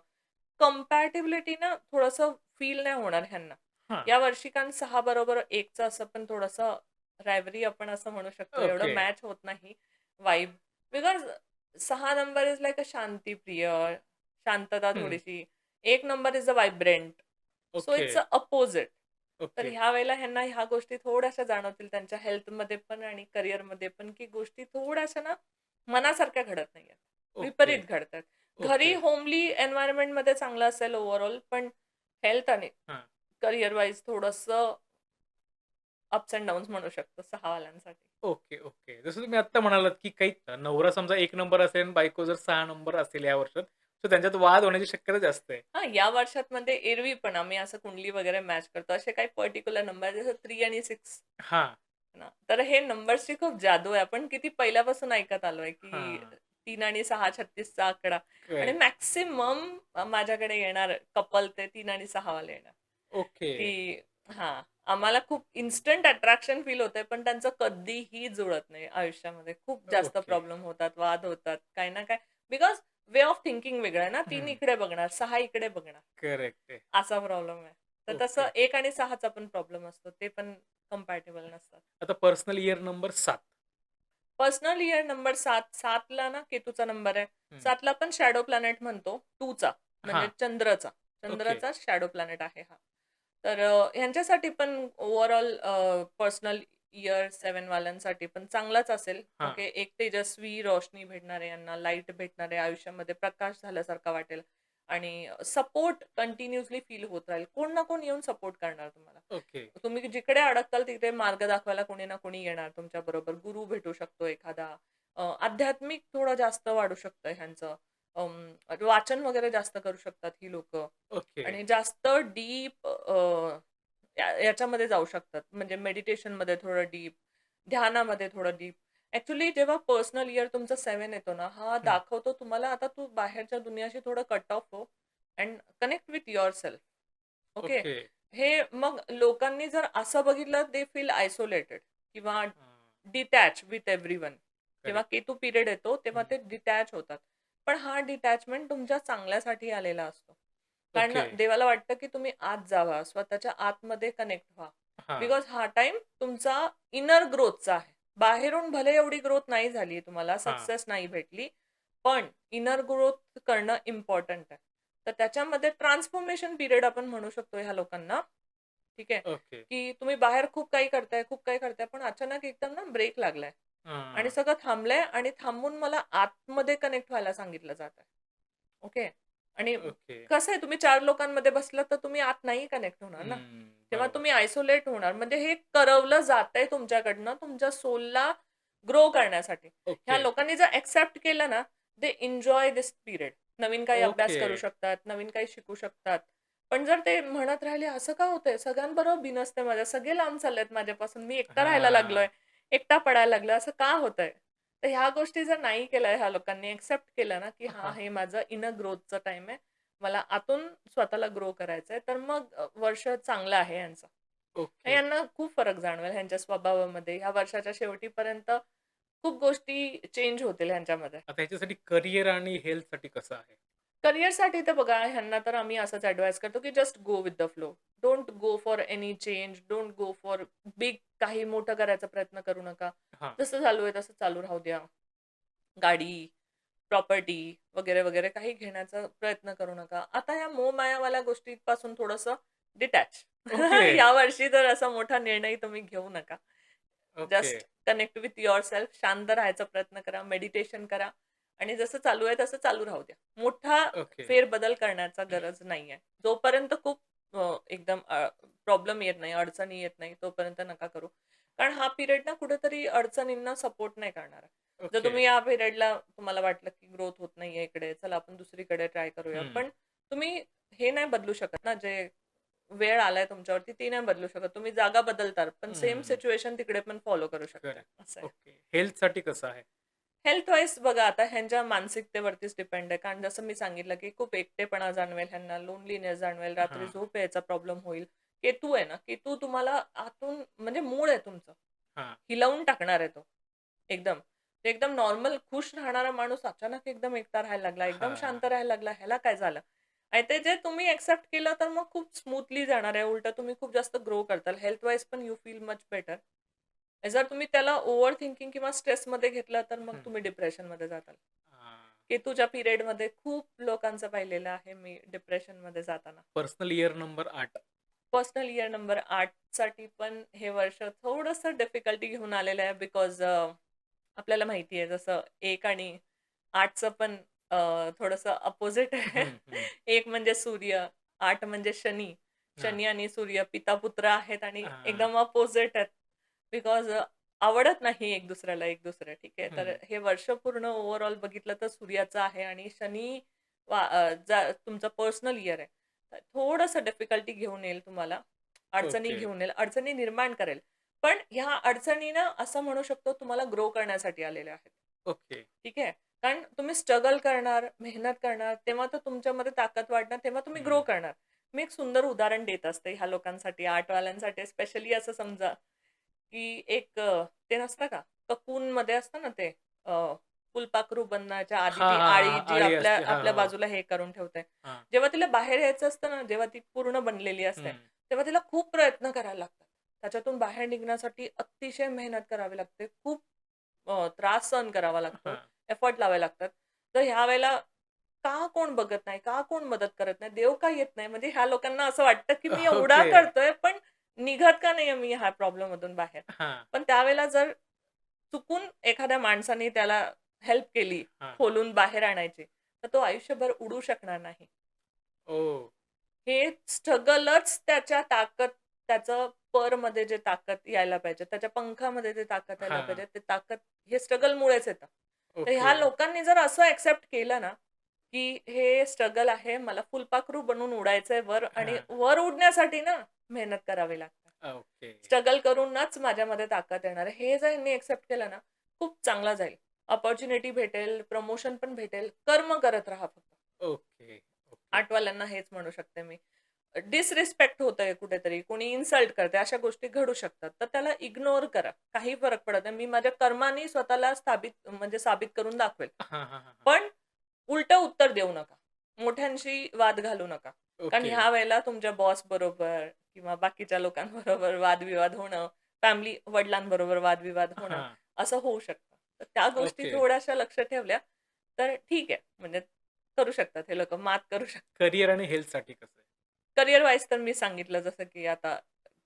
कंपॅटिबिलिटी ना थोडंसं फील नाही होणार ह्यांना. हां. या वर्षी कारण 6 बरोबर 1चं असं पण थोडंसं रायव्हरी आपण असं म्हणू शकतो. एवढं ओके. मॅच होत नाही vibe. Because 6 number is like a शांतीप्रिय, शांतता हं. थोडीशी. 1 number is a vibrant. So okay, it's a opposite. तर ओके, ह्या वेळेला ह्यांना ह्या गोष्टी थोड्याशा जाणवतील त्यांच्या हेल्थमध्ये पण आणि करिअरमध्ये पण, की गोष्टी थोड्याशा ना मनासारख्या घडत नाहीयेत. ओके, विपरीत घडतायत. घरी ओके. होमली एन्व्हायर्नमेंटमध्ये चांगलं असेल ओव्हरऑल, पण हेल्थ आणि हां. करियर वाईज थोडंसं अप्स एंड डाउन्स म्हणू शकतो 6 वाल्यांसाठी. Okay, okay. जसं तुम्ही आत्ता म्हणालात, की काही नवरा समजा 1 नंबर असेल आणि बायको जर 6 नंबर असेल या वर्षात, तर त्यांच्यात वाद होण्याची शक्यता जास्त आहे. हां, या वर्षात म्हणजे एरवी पण आम्ही असं कुंडली वगैरे मॅच करतो. असे काही पर्टिक्युलर नंबर जसं 3 आणि 6 हां, ना. तर हे नंबर्सची खूप जादू आहे. आपण किती पहिल्यापासून ऐकत आलोय, की हां. 3 आणि 6 36चा आकडा आणि करेक्ट. मॅक्सिमम माझ्याकडे येणार कपल ते 3 आणि 6 वाले येणार. ओके. की हां, आम्हाला खूप इन्स्टंट अट्रॅक्शन फील होतंय, पण त्यांचं कधीही जुळत नाही आयुष्यामध्ये. खूप जास्त ओके. प्रॉब्लेम होतात, वाद होतात, काही ना काय. बिकॉज वे ऑफ थिंकिंग वेगळं आहे ना. 3 हं. इकडे बघणार, 6 इकडे बघणार. करेक्ट आहे. असा प्रॉब्लेम आहे. तर तसं ओके. 1 आणि 6 चा पण प्रॉब्लेम असतो. ते पण कंपॅटिबल नसतात. आता personal year number 7. Personal year number 7, 7 ला ना केतूचा नंबर आहे. हं. 7 ला पण शॅडो प्लॅनेट म्हणतो. 2 चा म्हणजे हां. चंद्रचा. ओके. चंद्राचा शॅडो प्लॅनेट आहे हा. तर ह्यांच्यासाठी पण ओव्हरऑल पर्सनल इयर 7 वाल्यांसाठी पण चांगलाच असेल. हां. ओके. एक तेजस्वी रोशनी भेटणार आहे यांना, लाईट भेटणार आहे आयुष्यामध्ये, प्रकाश झाल्यासारखा वाटेल आणि सपोर्ट कंटिन्युअसली फील होत राहील. कोण ना कोण येऊन सपोर्ट करणार तुम्हाला. ओके. तुम्ही जिकडे अडकताल तिकडे मार्ग दाखवायला कोणी ना कोणी येणार तुमच्याबरोबर. गुरु भेटू शकतो एखादा. आध्यात्मिक थोडं जास्त वाढू शकतं ह्यांचं. वाचन वगैरे जास्त करू शकतात ही लोकं ओके. आणि जास्त डीप याच्यामध्ये जाऊ शकतात. म्हणजे मेडिटेशनमध्ये थोडं डीप, ध्यानामध्ये थोडं डीप. ॲक्चुअली जेव्हा पर्सनल इयर तुमचा 7 येतो ना, हा हं. दाखवतो तुम्हाला आता तू बाहेरच्या दुनियाशी थोडं कट ऑफ हो and connect with yourself. Okay. Okay. हे मग लोकांनी जर असं बघितलं दे फील आयसोलेटेड किंवा हां. Detach with everyone. जेव्हा करेक्ट. केतू पिरियड येतो तेव्हा हं. ते डिटॅच होतात. पण हा डिटॅचमेंट तुमच्या चांगल्यासाठी आलेला असतो. कारण ओके. देवाला वाटतं की तुम्ही आत जावा, स्वतःच्या आतमध्ये कनेक्ट व्हा. हां. बिकॉज हा टाईम तुमचा इनर ग्रोथचा आहे. बाहेरून भले एवढी ग्रोथ नाही झाली तुम्हाला, हां. सक्सेस नाही भेटली, पण इनर ग्रोथ करणं इम्पॉर्टंट आहे. तर त्याच्यामध्ये ट्रान्सफॉर्मेशन पिरियड आपण म्हणू शकतो ह्या लोकांना. ठीक आहे. ओके. की तुम्ही बाहेर खूप काही करताय, खूप काही करताय, पण अचानक एकदम ना ब्रेक लागलाय आणि हां. सगळं थांबलंय आणि थांबून मला आतमध्ये कनेक्ट व्हायला सांगितलं जातंय. ओके. आणि ओके. कसं आहे तुम्ही 4 लोकांमध्ये बसलात तर तुम्ही आत नाही कनेक्ट होणार ना. हं. तेव्हा बरोबर. तुम्ही आयसोलेट होणार. म्हणजे हे करवलं जातंय तुमच्याकडनं तुमच्या सोलला ग्रो करण्यासाठी. ह्या ओके. लोकांनी जर एक्सेप्ट केलं ना, दे एन्जॉय धिस पिरियड. नवीन काही अभ्यास ओके. करू शकतात, नवीन काही शिकू शकतात. पण जर ते म्हणत राहिले, "असं का होतंय? सगळ्यांबरोबर बिनसतंय माझ्या. सगळे लांब चाललेत माझ्यापासून. मी एकटा राहायला लागलोय, हां. एकटा पडायला लागलोय. असं का होतंय?" तर ह्या गोष्टी जर नाही केल्या ह्या लोकांनी, एक्सेप्ट केलं ना, की हां, हां. हे माझं इनर ग्रोथचं टाईम आहे. मला आतून स्वतःला ग्रो करायचंय, तर मग वर्ष चांगलं आहे यांचं. आणि ओके. यांना खूप फरक जाणवेल ह्यांच्या स्वभावामध्ये. ह्या वर्षाच्या शेवटीपर्यंत खूप गोष्टी चेंज होतील ह्यांच्यामध्ये. आता ह्याच्यासाठी करियर आणि हेल्थसाठी कसं आहे? करिअरसाठी तर बघा ह्यांना तर आम्ही असंच ॲडवाईस करतो, की just go with the flow. Don't go for any change. Don't go for big काही मोठं करायचा प्रयत्न करू नका. हां. जसं चालू आहे तसं चालू राहू द्या. गाडी, प्रॉपर्टी वगैरे, वगैरे काही घेण्याचा प्रयत्न करू नका. आता ह्या मोह-मायावाल्या गोष्टींपासून थोडंसं डिटॅच. ओके. यावर्षी तर असा मोठा निर्णय तुम्ही घेऊ नका. Okay. Just connect with yourself. शांत राहायचा प्रयत्न करा, मेडिटेशन करा आणि जसं चालू आहे तसं चालू राहू द्या. मोठा ओके. फेरबदल करण्याचा गरज नाहीये. जोपर्यंत खूप एकदम प्रॉब्लेम येत नाही, अडचणी येत नाही, तोपर्यंत नका करू. कारण हा पिरियड ना कुठेतरी अडचणींना सपोर्ट नाही करणार आहे. जर ओके. तुम्ही या पिरियडला तुम्हाला वाटलं की ग्रोथ होत नाहीये इकडे, चला आपण दुसरीकडे ट्राय करूया. हं. पण तुम्ही हे नाही बदलू शकत ना, जे वेळ आलाय तुमच्यावरती ती नाही बदलू शकत. तुम्ही जागा बदलतात, पण सेम हं. सिच्युएशन तिकडे पण फॉलो करू शकताय. करेक्ट. असं आहे. ओके. हेल्थसाठी कसं आहे? हेल्थ वाईज बघा आता ह्यांच्या मानसिकतेवरतीच डिपेंड आहे. कारण जसं मी सांगितलं, की खूप एकटेपणा जाणवेल ह्यांना, लोनलीनेस जाणवेल, रात्री हां, झोप यायचा प्रॉब्लेम होईल. केतू आहे ना, केतू तुम्हाला आतून म्हणजे मूळ आहे तुमचं. हां. हिलवून टाकणार आहे तो एकदम. ते एकदम नॉर्मल खुश राहणारा माणूस अचानक एकदम एकटा राहायला लागला, एकदम शांत हां. राहायला लागला. ह्याला काय झालं? आणि ते जे तुम्ही एक्सेप्ट केलं तर मग खूप स्मूथली जाणार आहे. उलटं तुम्ही खूप जास्त ग्रो करताल. हेल्थ वाईज पण यू फील मच बेटर. जर तुम्ही त्याला ओव्हर थिंकिंग किंवा स्ट्रेसमध्ये घेतलं तर मग हं. तुम्ही डिप्रेशनमध्ये जाताल. हां. केतूच्या पिरियडमध्ये खूप लोकांचं पाहिलेलं आहे मी डिप्रेशनमध्ये जाताना. Personal year number 8. Personal year number 8 साठी पण हे वर्ष थोडंसं डिफिकल्टी घेऊन आलेलं आहे बिकॉज आपल्याला माहिती आहे जसं 1 आणि 8चं पण थोडंसं अपोझिट आहे. हं, हं. 1 म्हणजे सूर्य, 8 म्हणजे शनी. हां, शनी आणि सूर्य पिता-पुत्र आहेत आणि हां. एकदम अपोझिट आहेत. बिकॉज आवडत नाही एक दुसऱ्याला एक दुसरं, ठीक आहे. तर हं. हे वर्ष पूर्ण ओव्हरऑल बघितलं तर सूर्याचं आहे आणि शनी तुमचं पर्सनल इयर आहे. तर थोडंसं डिफिकल्टी घेऊन येईल तुम्हाला. अडचणी ओके, घेऊन येईल, अडचणी निर्माण करेल. पण ह्या अडचणी ना असं म्हणू शकतो तुम्हाला ग्रो करण्यासाठी आलेल्या आहेत. ओके. ठीक आहे. कारण तुम्ही स्ट्रगल करणार, मेहनत करणार, तेव्हा तर तुमच्यामध्ये ताकद वाढणार, तेव्हा तुम्ही ग्रो हं. करणार. मी एक सुंदर उदाहरण देत असते ह्या लोकांसाठी, आर्टवाल्यांसाठी स्पेशली असं समजा, की एक ते नसतं का, ककूनमध्ये असतं ना ते फुलपाखरू बनण्याच्या आधी हां, ती हां, हां, आळी हां. जी आळी आपल्या असते. हां, आपल्या हो. बाजूला हे करून ठेवते. हां. जेव्हा तिला बाहेर यायचं असतं ना, जेव्हा ती पूर्ण बनलेली असते, हं. तेव्हा तिला खूप प्रयत्न करायला लागतात. त्याच्यातून बाहेर निघण्यासाठी अतिशय मेहनत करावी लागते. खूप त्रास सहन करावा लागतो. हां. एफर्ट लावावे लागतात. तर ह्यावेळेला का कोण बघत नाही? का कोण मदत करत नाही? देव का येत नाही? म्हणजे ह्या लोकांना असं वाटतं, की मी एवढा ओके. करतोय, पण निघत का नाहीये मी ह्या प्रॉब्लेममधून बाहेर? हां, पण त्यावेळेला जर चुकून एखाद्या माणसाने त्याला हेल्प केली, हां. खोलून बाहेर आणायची, तर तो आयुष्यभर उडू शकणार नाही. ओह! हे स्ट्रगलच त्याच्या ताकद त्याचं परमध्ये जे ताकद यायला पाहिजे, त्याच्या पंखामध्ये जे ताकद यायला हां. पाहिजे, ते ताकद हे स्ट्रगलमुळेच येतं. तर ओके. ह्या लोकांनी जर असं एक्सेप्ट केलं ना, की हे स्ट्रगल आहे, मला फुलपाखरू बनून उडायचंय वर आणि हां. वर उडण्यासाठी ना मेहनत करावी लागते. ओके. स्ट्रगल करूनच माझ्यामध्ये ताकद येणार आहे. हे जर यांनी एक्सेप्ट केलं ना, खूप चांगलं जाईल. अपॉर्च्युनिटी भेटेल, प्रमोशन पण भेटेल. कर्म करत राहा फक्त. Okay, okay. आर्टवाल्यांना हेच म्हणू शकते मी. डिसरिस्पेक्ट होतंय कुठेतरी, कोणी इन्सल्ट करतंय, अशा गोष्टी घडू शकतात. तर त्याला इग्नोर करा. काही फरक पडत नाही. मी माझ्या कर्मानी स्वतःला स्थापित म्हणजे साबित करून दाखवेल. हां, हां, हां, हां. पण उलटं उत्तर देऊ नका. मोठ्यांशी वाद घालू नका. कारण ओके. ह्या वेळेला तुमच्या बॉस बरोबर किंवा बाकीच्या लोकांबरोबर वादविवाद होणं, फॅमिली वडिलांबरोबर वादविवाद होणं, हां. असं होऊ शकतं. तर त्या गोष्टी ओके. थोड्याशा लक्ष ठेवल्या, तर ठीक आहे. म्हणजे करू शकतात हे लोकं, मात करू शकतात. करियर आणि हेल्थसाठी कसं आहे? करियर वाईज तर मी सांगितलं जसं की आता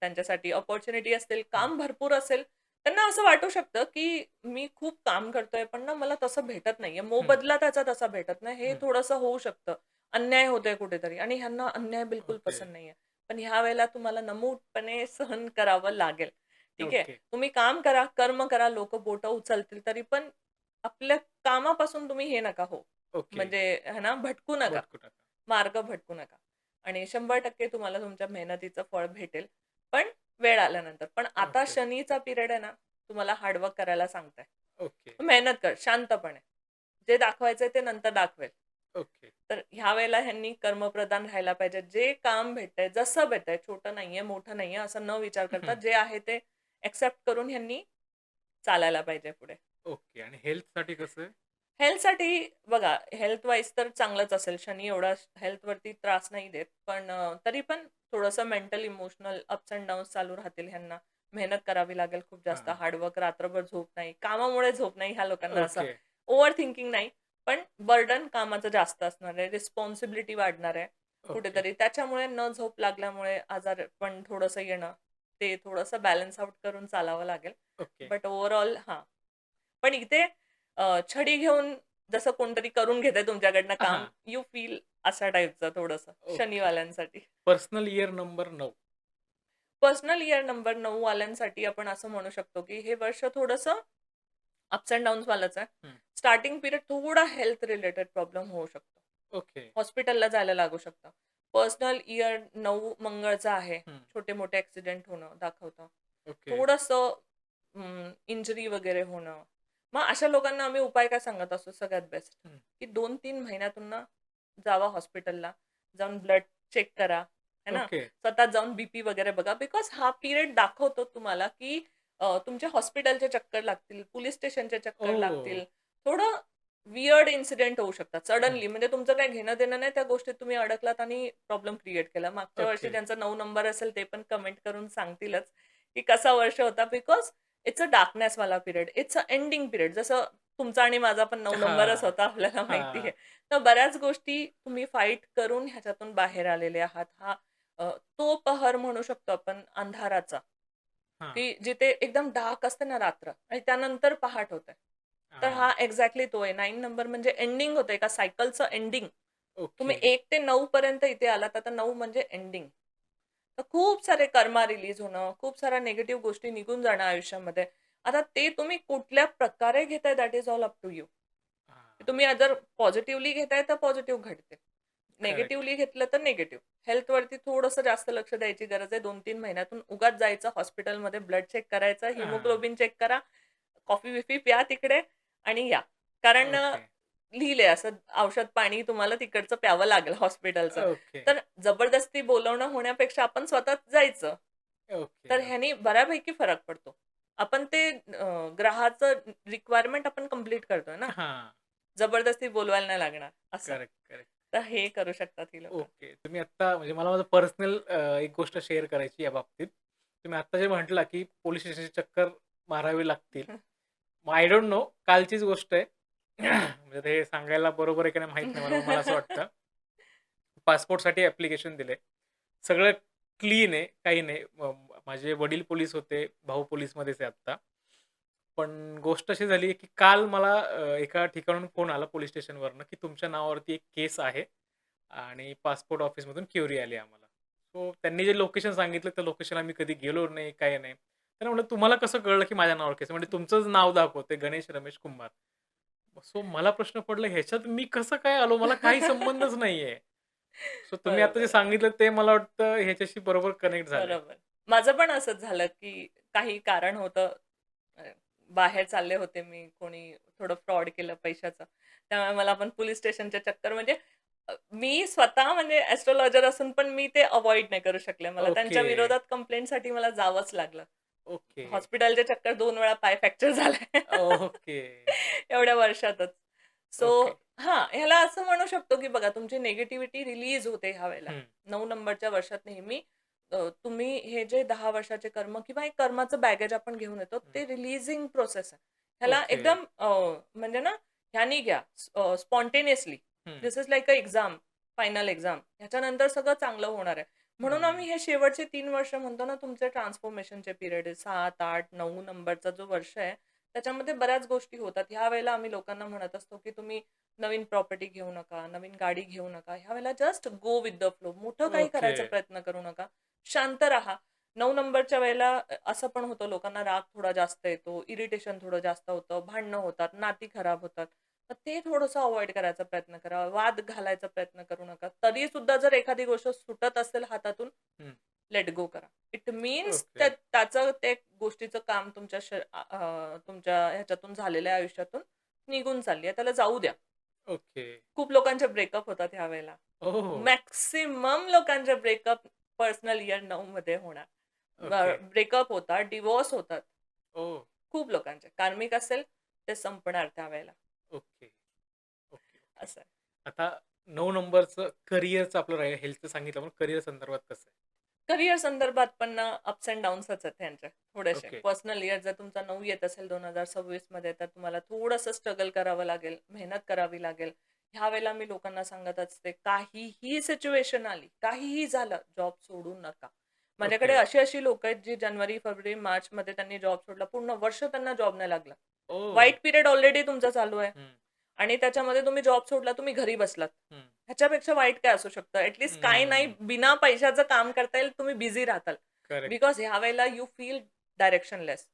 त्यांच्यासाठी अपॉर्च्युनिटी असतील, हं, काम भरपूर असेल, त्यांना असं वाटू शकतं, की मी खूप काम करतोय, पण ना मला तसं भेटत नाहीये. हं, मोबदला त्याचा तसा भेटत नाही. हे हं. थोडंसं होऊ शकतं. अन्याय होतोय कुठेतरी आणि ह्यांना अन्याय बिलकुल ओके, पसंत नाहीये. पण ह्या वेळेला तुम्हाला नमूटपणे सहन करावं लागेल. ठीक आहे. ओके, तुम्ही काम करा, कर्म करा, लोकं बोटं उचलतील तरी पण आपल्या कामापासून तुम्ही हे नका होऊ. ओके. म्हणजे आहे ना, भटकू नका. भटकू नका. मार्ग भटकू नका. आणि 100% तुम्हाला तुमच्या मेहनतीचं फळ भेटेल. पण वेळ आल्यानंतर. पण आता ओके, शनीचा पिरियड आहे ना, तुम्हाला हार्ड करायला सांगताय. ओके, मेहनत कर शांतपणे. जे दाखवायचंय ते नंतर दाखवेल. ओके. तर ह्या वेळेला ह्यांनी कर्मप्रधान राहायला पाहिजे. जे काम भेटतंय, जसं भेटतंय, छोटं नाहीये, मोठं नाहीये, असं न विचार करता हं. जे आहे ते एक्सेप्ट करून ह्यांनी चालायला पाहिजे पुढे. ओके आणि हेल्थसाठी कसं आहे? हेल्थसाठी बघा, हेल्थ वाईज तर चांगलंच असेल. शनी एवढा हेल्थवरती त्रास नाही देत. पण तरी पण थोडंसं mental, emotional ups end downs चालू राहतील ह्यांना. मेहनत करावी लागेल खूप जास्त. हां. हार्डवर्क, रात्रभर झोप नाही. कामामुळे झोप नाही ह्या लोकांना असं. ओके, ओव्हर थिंकिंग नाही, पण बर्डन कामाचं जास्त असणार आहे. रिस्पॉन्सिबिलिटी वाढणार आहे ओके, कुठेतरी. त्याच्यामुळे न झोप लागल्यामुळे आजारपण थोडंसं येणं, ते थोडंसं बॅलन्स आउट करून चालावं लागेल. ओके. बट ओव्हरऑल हां. पण इथे छडी घेऊन जसं कोणतरी करून घेतंय तुमच्याकडनं काम, हां. यू फील अशा टाईपचं थोडंसं ओके. शनीवाल्यांसाठी. Personal year number 9. Personal year number 9 वाल्यांसाठी आपण असं म्हणू शकतो, की हे वर्ष थोडंसं अप्स एंड डाउन्स वालंच आहे. हं. स्टार्टिंग पिरियड थोडा हेल्थ रिलेटेड प्रॉब्लेम होऊ शकतो. ओके. हॉस्पिटलला जायला लागू शकतं. पर्सनल इयर 9 मंगळचा आहे. हं. छोटे-मोठे ॲक्सिडेंट होणं दाखवतं. ओके. थोडंसं इंजुरी वगैरे होणं. मग अशा लोकांना आम्ही उपाय काय सांगत असतो सगळ्यात बेस्ट, हं. की 2-3 महिन्यातून ना जावा हॉस्पिटलला. जाऊन ब्लड चेक करा, है ना? ओके. स्वतः जाऊन बीपी वगैरे बघा. बिकॉज हा पिरियड दाखवतो तुम्हाला, की तुमच्या हॉस्पिटलचे चक्कर लागतील, पोलिस स्टेशनचे चक्कर ओह! लागतील. थोडं वियर्ड इन्सिडेंट होऊ शकतात हं. सडनली. म्हणजे तुमचं काही घेणं-देणं नाही, त्या गोष्टीत तुम्ही अडकलात आणि प्रॉब्लेम क्रिएट केला. मागच्या वर्षी ओके. ज्यांचा 9 नंबर असेल ते पण कमेंट करून सांगतीलच, की कसा वर्ष होता. बिकॉज इट्स अ डार्कनेसवाला period. It's a ending period. जसं तुमचा आणि माझा पण 9 नंबरच हां. होता आपल्याला माहिती आहे. हां. तर बऱ्याच गोष्टी तुम्ही फाईट करून ह्याच्यातून बाहेर आलेले आहात. हा तो पहर म्हणू शकतो आपण अंधाराचा, हां. की जिथे एकदम डार्क असते ना रात्र आणि त्यानंतर पहाट होते. तर हा हां. एक्झॅक्टली तो आहे. 9 नंबर म्हणजे एंडिंग होतं एका सायकलचं एंडिंग. तुम्ही ओके. 1 ते 9 पर्यंत इथे आलात. आता 9 म्हणजे एंडिंग. तर खूप सारे कर्मा रिलीज होणं, खूप साऱ्या निगेटिव्ह गोष्टी निघून जाणं आयुष्यामध्ये. आता ते तुम्ही कुठल्या प्रकारे घेताय that is all up to you. हां. तुम्ही जर पॉझिटिव्हली घेताय तर पॉझिटिव्ह घडते. करेक्ट. निगेटिव्हली घेतलं तर निगेटिव्ह. हेल्थवरती थोडंसं जास्त लक्ष द्यायची गरज आहे. 2-3 महिन्यातून उगाच जायचं हॉस्पिटलमध्ये ब्लड चेक करायचं, हां. हिमोग्लोबिन चेक करा, कॉफी-बिफी प्या तिकडे आणि या. कारण ओके. लिहिलंय असं औषध पाणी तुम्हाला तिकडचं प्यावं लागेल हॉस्पिटलचं. ओके. तर जबरदस्ती बोलवणं होण्यापेक्षा आपण स्वतःच जायचं. ओके. तर ओके. ह्यानी बऱ्यापैकी फरक पडतो. आपण ते ग्राहाचं रिक्वायरमेंट आपण कंप्लीट करतोय ना. हां. जबरदस्ती बोलवायला नाही लागणार असं. Correct, correct. तर हे करू शकतात ही लोकं. ओके. तुम्ही आत्ता म्हणजे मला माझं पर्सनल एक गोष्ट शेअर करायची या बाबतीत. तुम्ही आत्ता जे म्हटला, की पोलिस स्टेशनचे चक्कर मारावे लागतील. मग आय डोंट नो कालचीच गोष्ट आहे. म्हणजे ते सांगायला बरोबर आहे की नाही माहीत नाही मला. पण मला असं वाटतं. पासपोर्टसाठी ॲप्लिकेशन दिलंय. सगळं क्लीन आहे, काही नाही. माझे वडील पोलीस होते, भाऊ पोलिसमध्येच आहे आत्ता. पण गोष्ट अशी झाली की काल मला एका ठिकाणाहून फोन आला पोलिस स्टेशनवरनं, की तुमच्या नावावरती एक केस आहे आणि पासपोर्ट ऑफिसमधून क्वेरी आली आम्हाला. सो त्यांनी जे लोकेशन सांगितलं त्या लोकेशनला मी कधी गेलो नाही, काही नाही. तर म्हटलं, "तुम्हाला कसं कळलं की माझ्या नावावर केस आहे?" म्हणजे तुमचंच नाव दाखवतंय गणेश रमेश कुंभार. सो मला प्रश्न पडला, ह्याच्यात मी कसं काय आलो? मला काही संबंधच नाहीये. सो तुम्ही आता जे बरोबर. सांगितलं ते मला वाटतं ह्याच्याशी बरोबर कनेक्ट झालंय. बरोबर. माझं पण असंच झालं, की काही कारण होतं. अ, बाहेर चालले होते मी. कोणी थोडं फ्रॉड केलं पैशाचं. त्यामुळे मला पण पोलिस स्टेशनच्या चक्कर म्हणजे मी स्वतः म्हणजे एस्ट्रोलॉजर असून पण मी ते अव्हॉइड नाही करू शकले. मला ओके, त्यांच्या विरोधात कंप्लेंटसाठी मला जावंच लागलं. ओके, हॉस्पिटलचे चक्कर 2 वेळा पाय फ्रॅक्चर झालाय. ओके, एवढ्या वर्षातच. So okay. हां, ह्याला असं म्हणू शकतो, की बघा तुमची निगेटिव्हिटी रिलीज होते ह्या वेळेला. हं, 9 नंबरच्या वर्षात नेहमी तुम्ही हे जे 10 वर्षाचे कर्म किंवा एक कर्माचं बॅगेज आपण घेऊन येतो, हं. ते रिलीजिंग प्रोसेस आहे. ह्याला ओके. एकदम म्हणजे ना ह्यानी घ्या स्पॉन्टेनियसली. हं, this is like a exam, final exam. ह्याच्यानंतर सगळं चांगलं होणार आहे. म्हणून हं. आम्ही हे शेवटचे 3 वर्ष म्हणतो ना, तुमचे ट्रान्सफॉर्मेशनचे पिरियड आहे. 7, 8, 9 नंबरचा जो वर्ष आहे, त्याच्यामध्ये बऱ्याच गोष्टी होतात. ह्यावेळेला आम्ही लोकांना म्हणत असतो, की तुम्ही नवीन प्रॉपर्टी घेऊ नका, नवीन गाडी घेऊ नका. ह्यावेळेला just go with the flow. मोठं काही ओके. करायचा प्रयत्न करू नका. शांत राहा. 9 नंबरच्या वेळेला असं पण होतं लोकांना राग थोडा जास्त येतो, इरिटेशन थोडं जास्त होतं, भांडणं होतात, नाती खराब होतात. तर ते थोडंसं अव्हॉइड करायचा प्रयत्न करा. वाद घालायचा प्रयत्न करू नका. तरी सुद्धा जर एखादी गोष्ट सुटत असेल हातातून, हं. लेट गो करा. It means okay. त्याचं ते गोष्टीचं काम तुमच्या ह्याच्यातून झालेल्या आयुष्यातून निघून चालली आहे. त्याला जाऊ द्या. ओके. खूप लोकांचे ब्रेकअप होतात ह्यावेळेला. ओह! मॅक्सिमम लोकांचे ब्रेकअप पर्सनल इयर 9 मध्ये होणार. ओके. ब्रेकअप होतात, डिव्होर्स होतात. ओह! खूप लोकांचे. कार्मिक असेल ते संपणार त्यावेळेला. Okay, okay, okay. असं आहे. आता 9 नंबरचं करिअरचं आपलं राहील हेल्थचं सांगितलं, पण करिअर संदर्भात कसं आहे? करियर संदर्भात पण ना अप्स एंड डाउन्सच आहेत त्यांचे थोडेसे. ओके. पर्सनल इयर जर तुमचा 9 येत असेल 2026 मध्ये तर तुम्हाला थोडंसं स्ट्रगल करावं लागेल, मेहनत करावी लागेल. ह्यावेळेला मी लोकांना सांगत असते, काहीही सिच्युएशन आली, काहीही झालं, जॉब सोडू नका. माझ्याकडे ओके. अशी लोकं आहेत, जी जानेवारी, फेब्रुवारी, मार्चमध्ये त्यांनी जॉब सोडला. पूर्ण वर्ष त्यांना जॉब नाही लागला. ओह! वाईट पिरियड ऑलरेडी तुमचा चालू आहे. हं. आणि त्याच्यामध्ये तुम्ही जॉब सोडला, तुम्ही घरी बसलात. हं. ह्याच्यापेक्षा वाईट काय असू शकतं? ॲटलीस्ट काही नाही, हं. बिना पैशाचं काम करता येईल, तुम्ही बिझी राहताल. करेक्ट. बिकॉज ह्यावेळेला you feel directionless.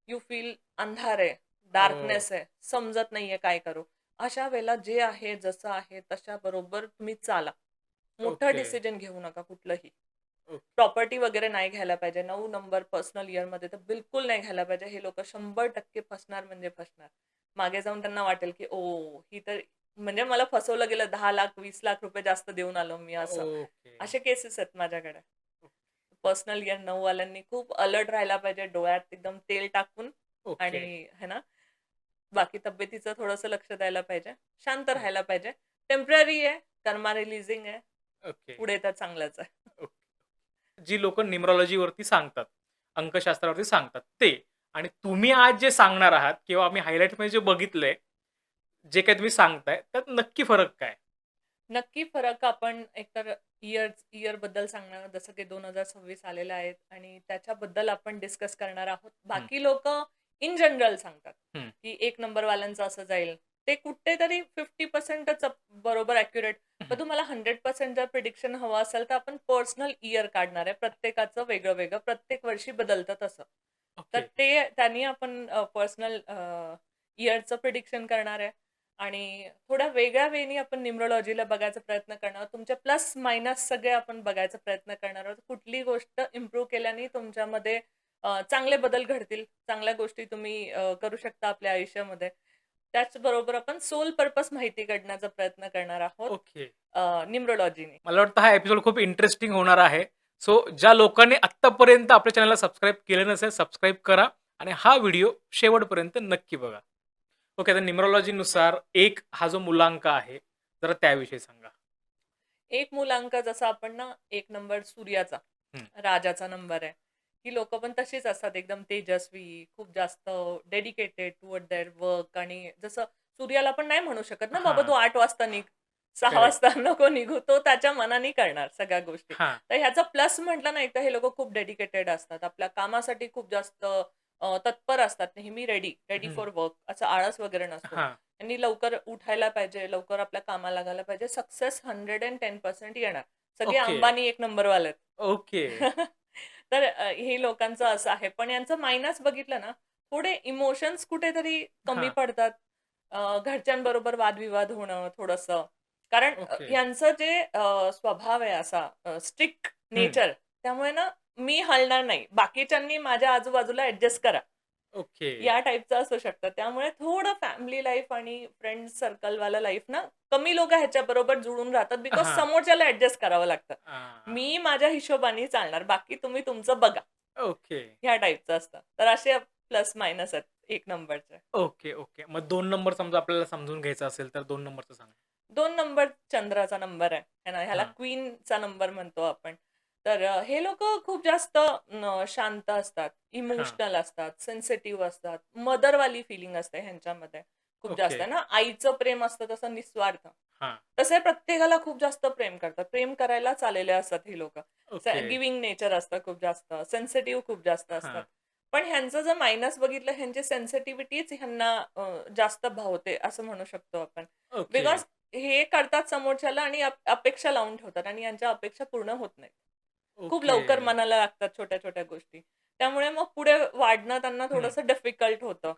You feel अंधार आहे, हो. डार्कनेस आहे, समजत नाहीये काय करू. अशा वेळेला जे आहे, जसं आहे तशा बरोबर तुम्ही चाला. मोठं ओके. डिसिजन घेऊ नका कुठलंही. ओके. प्रॉपर्टी वगैरे नाही घ्यायला पाहिजे. 9 नंबर पर्सनल इयरमध्ये तर बिलकुल नाही घ्यायला पाहिजे. हे लोकं 100% फसणार म्हणजे फसणार. मागे जाऊन त्यांना वाटेल, की ओह! ही तर म्हणजे मला फसवलं गेलं 10 लाख, 20 लाख रुपये जास्त देऊन आलो मी असं. ओके. असे केसेस आहेत माझ्याकडे. पर्सनल इयर 9 वाल्यांनी खूप अलर्ट राहायला पाहिजे. डोळ्यात एकदम तेल टाकून ओके. आणि है ना, बाकी तब्येतीचं थोडंसं लक्ष द्यायला पाहिजे. शांत ओ राहायला पाहिजे. टेम्पररी आहे, कर्मा रिलीजिंग आहे. ओके. पुढे तर चांगलंच आहे. ओके. जी लोकं न्यूमरॉलॉजीवरती सांगतात, अंकशास्त्रावरती सांगतात ते आणि तुम्ही आज जे सांगणार आहात किंवा आम्ही हायलाइटमध्ये जे बघितलंय, जे काही तुम्ही सांगताय, त्यात नक्की फरक काय? नक्की फरक आपण एकतर इयरबद्दल सांगणार आहोत, जसं की 2026 आलेलं आहे आणि त्याच्याबद्दल आपण डिस्कस करणार आहोत. हं, बाकी लोकं इन जनरल सांगतात, हं, की 1 नंबरवाल्यांचं असं जाईल. ते कुठेतरी 50%च बरोबर ॲक्युरेट. पण हं. तुम्हाला 100% जर प्रिडिक्शन हवं असेल, तर आपण पर्सनल इयर काढणार आहे. प्रत्येकाचं वेगळं-वेगळं, प्रत्येक वर्षी बदलतं तसं. तर ओके. ते त्यांनी आपण पर्सनल इयरचं प्रिडिक्शन करणार आहे. आणि थोड्या वेगळ्या वेनी आपण न्यूमरोलॉजीला बघायचा प्रयत्न करणार आहोत. तुमचे प्लस मायनस सगळे आपण बघायचा प्रयत्न करणार आहोत. कुठली गोष्ट इम्प्रूव्ह केल्याने तुमच्यामध्ये चांगले बदल घडतील. चांगल्या गोष्टी तुम्ही करू शकता आपल्या आयुष्यामध्ये. त्याचबरोबर आपण सोल पर्पज माहिती काढण्याचा प्रयत्न करणार आहोत ओके. न्यूमरोलॉजीने. मला वाटतं हा एपिसोड खूप इंटरेस्टिंग होणार आहे. सो ज्या लोकांनी आत्तापर्यंत आपल्या चॅनलला सबस्क्राईब केलं नसेल, सबस्क्राईब करा आणि हा व्हिडिओ शेवटपर्यंत नक्की बघा. ओके, तर न्यूमरोलॉजीनुसार 1 हा जो मूलांक आहे, जरा त्याविषयी सांगा? एक मूलांक जसा आपण ना 1 नंबर सूर्याचा, हं. राजाचा नंबर आहे. ही लोकं पण तशीच असतात एकदम तेजस्वी, खूप जास्त डेडिकेटेड टुवर्ड देअर वर्क आणि जसं सूर्याला पण नाही म्हणू शकत ना, "बाबा हां, तू 8 वाजता निघ, 6 करेक्ट. वाजता नको निघू." तो त्याच्या मनाने करणार सगळ्या गोष्टी. हां, तर ह्याचा प्लस म्हटलं ना, एकतर हे लोकं खूप डेडिकेटेड असतात. आपल्या कामासाठी खूप जास्त तत्पर असतात. नेहमी रेडी, रेडी हं. For work. असा आळस वगैरे नसतो. हां, त्यांनी लवकर उठायला पाहिजे, लवकर आपल्या कामाला लागायला पाहिजे. सक्सेस 110% येणार. सगळे ओके, अंबानी 1 नंबरवाले आहेत. ओके. तर हे लोकांचं असं आहे. पण यांचं मायनस बघितलं ना, थोडे इमोशन्स कुठेतरी कमी हां, पडतात. घरच्यांबरोबर वादविवाद होणं थोडंसं. कारण ओके. यांचं जे स्वभाव आहे असा स्ट्रिक्ट हं, नेचर, त्यामुळे ना मी हलणार नाही. बाकीच्यांनी माझ्या आजूबाजूला ॲडजस्ट करा. ओके. या टाइपचं असू शकतं. त्यामुळे थोडं फॅमिली लाईफ आणि फ्रेंड सर्कलवालं लाईफ ना, कमी लोकं ह्याच्याबरोबर जुळून राहतात बिकॉज हां, समोरच्याला ॲडजस्ट करावं लागतं. हां. मी माझ्या हिशोबाने चालणार, बाकी तुम्ही तुमचं बघा. ओके, ह्या टाइपचं असतं. तर असे प्लस मायनस आहेत 1 नंबरचे. Okay, okay. मग 2 नंबर समजा आपल्याला समजून घ्यायचा असेल, तर 2 नंबरचं सांगा? 2 नंबर चंद्राचा नंबर आहे. है ना, ह्याला हां, क्वीनचा नंबर म्हणतो आपण. तर हे लोकं खूप जास्त शांत असतात, हां. इमोशनल असतात, सेन्सिटिव्ह असतात. मदरवाली फीलिंग असते ह्यांच्यामध्ये खूप ओके. जास्त आहे ना. आईचं प्रेम असतं तसं निस्वार्थ. हां, तसे प्रत्येकाला खूप जास्त प्रेम करतात. प्रेम करायलाच आलेले असतात ही लोकं. ओके. गिव्हिंग नेचर असतं खूप जास्त, सेन्सिटिव्ह खूप जास्त असतात. हां, पण ह्यांचं जर मायनस बघितलं, ह्यांची सेन्सिटिव्हिटीच ह्यांना जास्त भावते असं म्हणू शकतो आपण. ओके, बिकॉज हे करतात समोरच्याला आणि अपेक्षा लावून ठेवतात आणि यांच्या अपेक्षा पूर्ण होत नाहीत. खूप ओके. लवकर मनाला लागतात छोट्या-छोट्या गोष्टी. त्यामुळे मग पुढे वाढणं त्यांना हं, थोडंसं डिफिकल्ट होतं.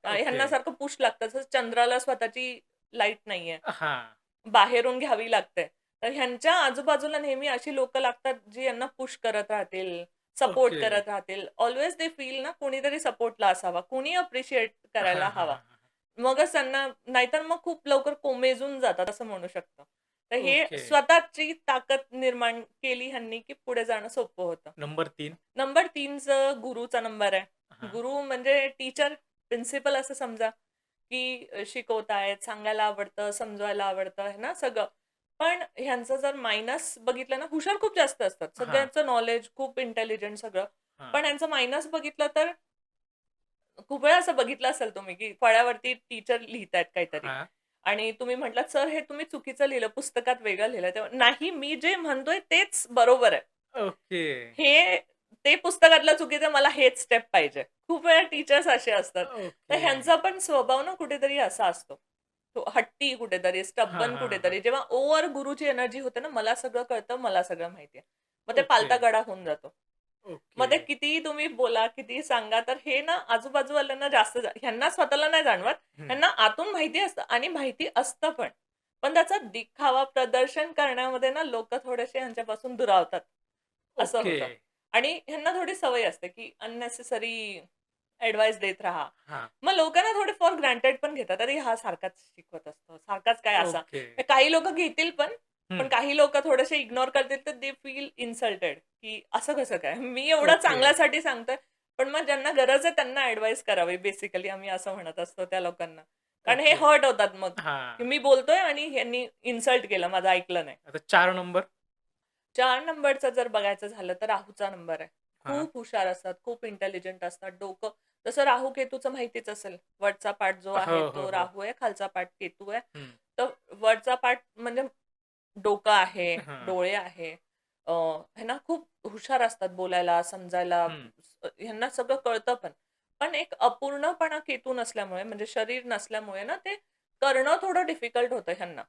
ओके. ह्यांना सारखं पुश लागतं. जसं चंद्राला स्वतःची लाईट नाहीये. हां, बाहेरून घ्यावी लागते. तर ह्यांच्या आजूबाजूला नेहमी अशी लोकं लागतात, जी यांना पुश करत राहतील, सपोर्ट ओके. करत राहतील. ऑल्वेज दे फील ना कोणीतरी सपोर्टला असावा. कोणी अप्रिशिएट करायला हां, हां, हवा. हां, हां. मगच त्यांना नाहीतर मग खूप लवकर कोमेजून जातात असं म्हणू शकतो. तर हे ओके. स्वतःची ताकद निर्माण केली ह्यांनी, की पुढे जाणं सोपं होतं. नंबर 3. नंबर 3चं गुरुचा नंबर आहे. हां, गुरु म्हणजे टीचर, प्रिन्सिपल असं समजा, की शिकवतायत, सांगायला आवडतं, समजवायला आवडतं, आहे ना सगळं. पण ह्यांचं जर मायनस बघितलं ना, हुशार खूप जास्त असतात. हां, सगळ्यांचं नॉलेज खूप इंटेलिजंट सगळं. हां, पण ह्यांचं मायनस बघितलं तर खूप वेळा असं बघितलं असेल तुम्ही, की फळ्यावरती टीचर लिहितायत काहीतरी हां. आणि तुम्ही म्हटलात, "सर हे तुम्ही चुकीचं लिहिलं, पुस्तकात वेगळं लिहिलंय." तेव्हा, "नाही, मी जे म्हणतोय तेच बरोबर आहे. ओके. हे ते पुस्तकातलं चुकीचं, मला हेच स्टेप पाहिजे." खूप वेळा टीचर्स असे असतात. तर ओके. ह्यांचा पण स्वभाव ना कुठेतरी असा असतो. हट्टी कुठेतरी, हां, स्टब्बन हां, हां. कुठेतरी. जेव्हा ओव्हर गुरुची एनर्जी होते ना, मला सगळं कळतं, मला सगळं माहितीये. मग ते ओके, पालता गडा होऊन जातो. ओके. मग ते कितीही तुम्ही बोला, कितीही सांगा, तर हे ना आजूबाजूवाल्यांना जास्त ह्यांना स्वतःला नाही जाणवत. हं. ह्यांना आतून माहिती असतं आणि माहिती असतं पण. पण त्याचा दिखावा, प्रदर्शन करण्यामध्ये ना लोकं थोडेसे ह्यांच्यापासून दुरावतात. असं ओके. होतं. आणि ह्यांना थोडी सवय असते, की अननेसेसरी ॲडवाईस देत राहा. हां. मग लोकांना थोडे फॉर ग्रँटेड पण घेतात. अरे हा सारखाच शिकवत असतो. सारखाच काय असा. ओके. काही लोकं घेतील पण, पण हं. काही लोकं थोडेसे इग्नोर करतील तर दे फील इन्सल्टेड, की असं कसं काय? मी एवढं ओके. चांगल्यासाठी सांगतोय. पण मग ज्यांना गरज आहे त्यांना ॲडवाईस करावी बेसिकली आम्ही असं म्हणत असतो त्या लोकांना. कारण हे ओके. हर्ट होतात मग, की हां. मी बोलतोय आणि ह्यांनी इन्सल्ट केलं, माझं ऐकलं नाही. आता 4 नंबर. 4 नंबरचं जर बघायचं झालं तर राहूचा नंबर आहे. हां. खूप हुशार असतात, खूप इंटेलिजंट असतात. डोकं जसं राहू केतूचं माहितीच असेल. वरचा पार्ट जो हो, आहे हो, तो हो. राहू आहे, खालचा पार्ट केतू आहे. हं. तर वरचा पार्ट म्हणजे डोकं आहे, हां. डोळे आहे. हे ना खूप हुशार असतात बोलायला, समजायला. हं. ह्यांना सगळं कळतं पण. पण एक अपूर्णपणा केतू नसल्यामुळे म्हणजे शरीर नसल्यामुळे ना ते करणं थोडं डिफिकल्ट होतं ह्यांना.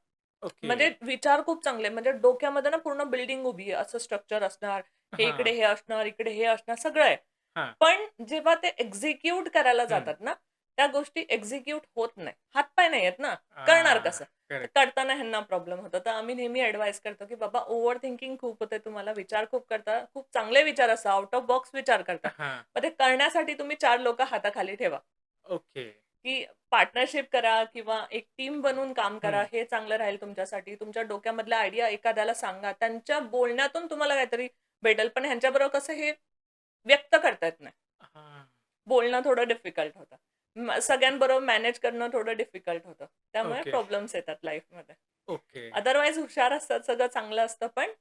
ओके. म्हणजे विचार खूप चांगले म्हणजे डोक्यामध्ये ना पूर्ण बिल्डिंग उभी आहे. असं स्ट्रक्चर असणार. हे इकडे हां, हे असणार, इकडे हे असणार सगळं आहे. हां. पण जेव्हा ते एक्झिक्यूट करायला हं. जातात ना, त्या गोष्टी एक्झिक्यूट होत नाही. हातपाय नाही आहेत ना, करणार हां. कसं? तर करेक्ट. करताना ह्यांना प्रॉब्लेम होतो. तर आम्ही नेहमी ॲडवाईस करतो, की बाबा ओव्हर थिंकिंग खूप होते तुम्हाला. विचार खूप करता. खूप चांगले विचार असतात. आउट ऑफ बॉक्स विचार करता. हां. मग ते करण्यासाठी तुम्ही 4 लोकं हाताखाली ठेवा. ओके. की पार्टनरशिप करा किंवा एक टीम बनवून काम करा. हं. हे चांगलं राहील तुमच्यासाठी. तुमच्या डोक्यामधल्या आयडिया एखाद्याला सांगा. त्यांच्या बोलण्यातून तुम्हाला काहीतरी भेटेल. पण ह्यांच्याबरोबर कसं हे व्यक्त करता येत नाही. हां. बोलणं थोडं डिफिकल्ट होतं. सगळ्यांबरोबर मॅनेज करणं थोडं डिफिकल्ट होतं. त्यामुळे ओके, प्रॉब्लेम्स येतात लाईफमध्ये. ओके, अदरवाईज हुशार असतात, सगळं चांगलं असतं, पण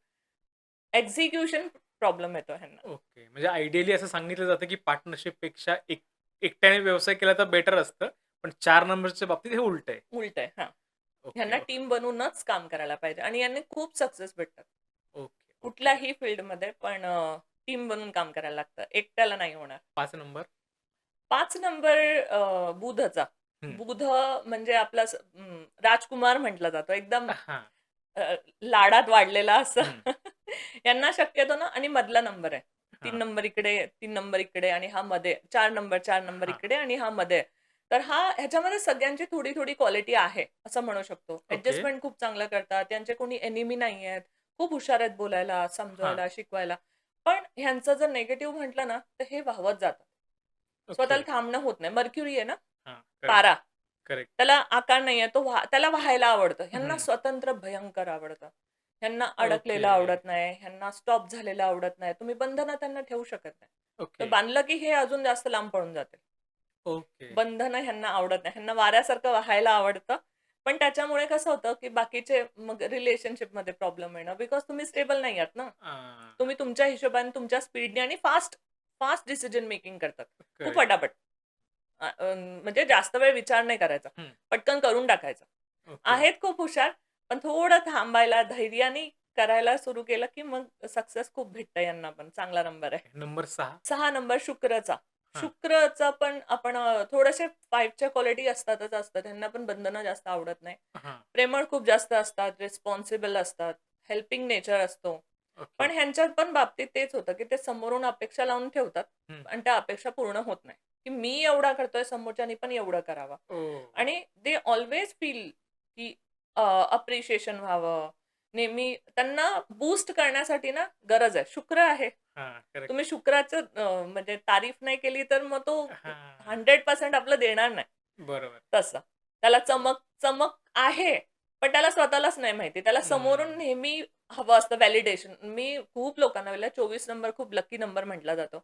एक्झिक्युशन प्रॉब्लेम येतो ह्यांना. ओके. म्हणजे आयडियली असं सांगितलं जातं, की पार्टनरशिपपेक्षा एकट्याने व्यवसाय केला तर बेटर असतं. पण 4 नंबरच्या बाबतीत हे उलटं आहे. उलटं आहे. हां. ओके, ह्यांना ओके, टीम बनवूनच काम करायला पाहिजे आणि यांनी खूप सक्सेस भेटतात. Okay, okay. कुठल्याही फील्डमध्ये पण टीम बनून काम करायला लागतं. एकट्याला नाही होणार. 5 नंबर. 5 नंबर बुधचा. हं. बुध म्हणजे आपला राजकुमार म्हटला जातो. एकदम हां. लाडात वाढलेला असं. हं. यांना शक्यतो ना आणि मधला नंबर आहे. 3 हां, नंबर इकडे, 3 नंबर इकडे आणि हा मध्ये. 4 नंबर हां. इकडे आणि हा मध्ये आहे. तर ह्याच्यामध्ये सगळ्यांची थोडी-थोडी क्वालिटी आहे, असं म्हणू शकतो. ओके. ॲडजस्टमेंट खूप चांगलं करतात. त्यांचे कोणी एनिमी नाही आहेत. खूप हुशार आहेत बोलायला, हां. समजवायला, शिकवायला. पण ह्यांचं जर निगेटिव्ह म्हटलं ना, तर हे वाहवत जातात. ओके. स्वतःला थांबणं होत नाही. मर्क्युरी आहे ना, हां. करेक्ट, तारा. करेक्ट. त्याला आकार नाहीये. त्याला वाहायला आवडतं. ह्यांना हं. स्वतंत्र भयंकर आवडतं. ह्यांना ओके, अडकलेलं आवडत नाही. ह्यांना स्टॉप झालेलं आवडत नाही. तुम्ही बंधनं त्यांना ठेवू शकत नाही. तर ओके, बांधलं की हे अजून जास्त लांब पळून जातील. ओके. बंधनं ह्यांना आवडत नाही. ह्यांना वाऱ्यासारखं वाहायला आवडतं. पण त्याच्यामुळे कसं होतं, की बाकीचे मग रिलेशनशिपमध्ये प्रॉब्लेम येणं बिकॉज तुम्ही स्टेबल नाही आहात ना. हां. तुम्ही तुमच्या हिशोबाने, तुमच्या स्पीडने आणि फास्ट फास्ट डिसिजन मेकिंग करतात. खूप करेक्ट. पटापट. म्हणजे जास्त वेळ विचार नाही करायचा. हं. पटकन करून टाकायचं. ओके. आहेत खूप हुशार, पण थोडं थांबायला, धैर्याने करायला सुरू केलं, की मग सक्सेस खूप भेटतं यांना पण. चांगला नंबर आहे. नंबर 6. 6 नंबर शुक्रचा. हां, शुक्रचा पण आपण थोडेसे 5च्या क्वालिटी असतातच असतात. त्यांना पण बंधनं जास्त आवडत नाही. हां. प्रेमळ खूप जास्त असतात, रिस्पॉन्सिबल असतात, हेल्पिंग नेचर असतो. ओके. पण ह्यांच्यात पण बाबतीत तेच होतं, की ते समोरून अपेक्षा लावून ठेवतात हं. आणि त्या अपेक्षा पूर्ण होत नाही, की मी एवढा करतोय समोरच्यानी पण एवढं करावं. ओह! आणि दे ऑल्वेज फील की अप्रिशिएशन व्हावं. नेहमी त्यांना बूस्ट करण्यासाठी ना गरज आहे. शुक्र आहे. हां, करेक्ट. तुम्ही शुक्राचं म्हणजे तारीफ नाही केली तर मग तो हां. 100% आपलं देणार नाही. बरोबर. तसं. त्याला चमक चमक आहे, पण त्याला स्वतःलाच नाही माहिती. त्याला समोरून हं. नेहमी हवं असतं व्हॅलिडेशन. मी खूप लोकांना पाहिलं 24 नंबर खूप लकी नंबर म्हटला जातो.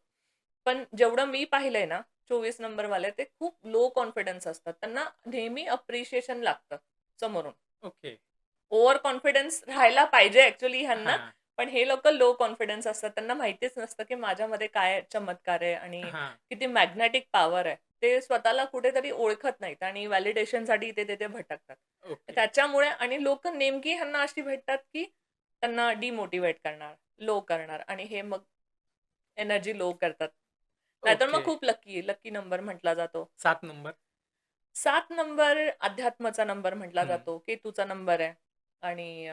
पण जेवढं मी पाहिलंय ना 24 नंबरवाले ते खूप लो कॉन्फिडन्स असतात. त्यांना नेहमी अप्रिशिएशन लागतं समोरून. ओके. ओव्हर कॉन्फिडन्स राहायला पाहिजे ॲक्चुअली ह्यांना, हां, पण हे लोकं लो कॉन्फिडन्स असतात. त्यांना माहितीच नसतं, की माझ्यामध्ये काय चमत्कार आहे आणि हां. किती मॅग्नेटिक पॉवर आहे. ते स्वतःला कुठेतरी ओळखत नाहीत आणि व्हॅलिडेशनसाठी इथे-तिथे भटकतात. ओके, त्याच्यामुळे आणि लोकं नेमकी ह्यांना अशी भेटतात, की त्यांना डिमोटिव्हेट करणार, लो करणार आणि हे मग एनर्जी लो करतात. नाहीतर ओके. मग खूप लकी नंबर म्हटला जातो. 7 नंबर. 7 नंबर अध्यात्माचा नंबर म्हटला हं. जातो. केतूचा नंबर आहे आणि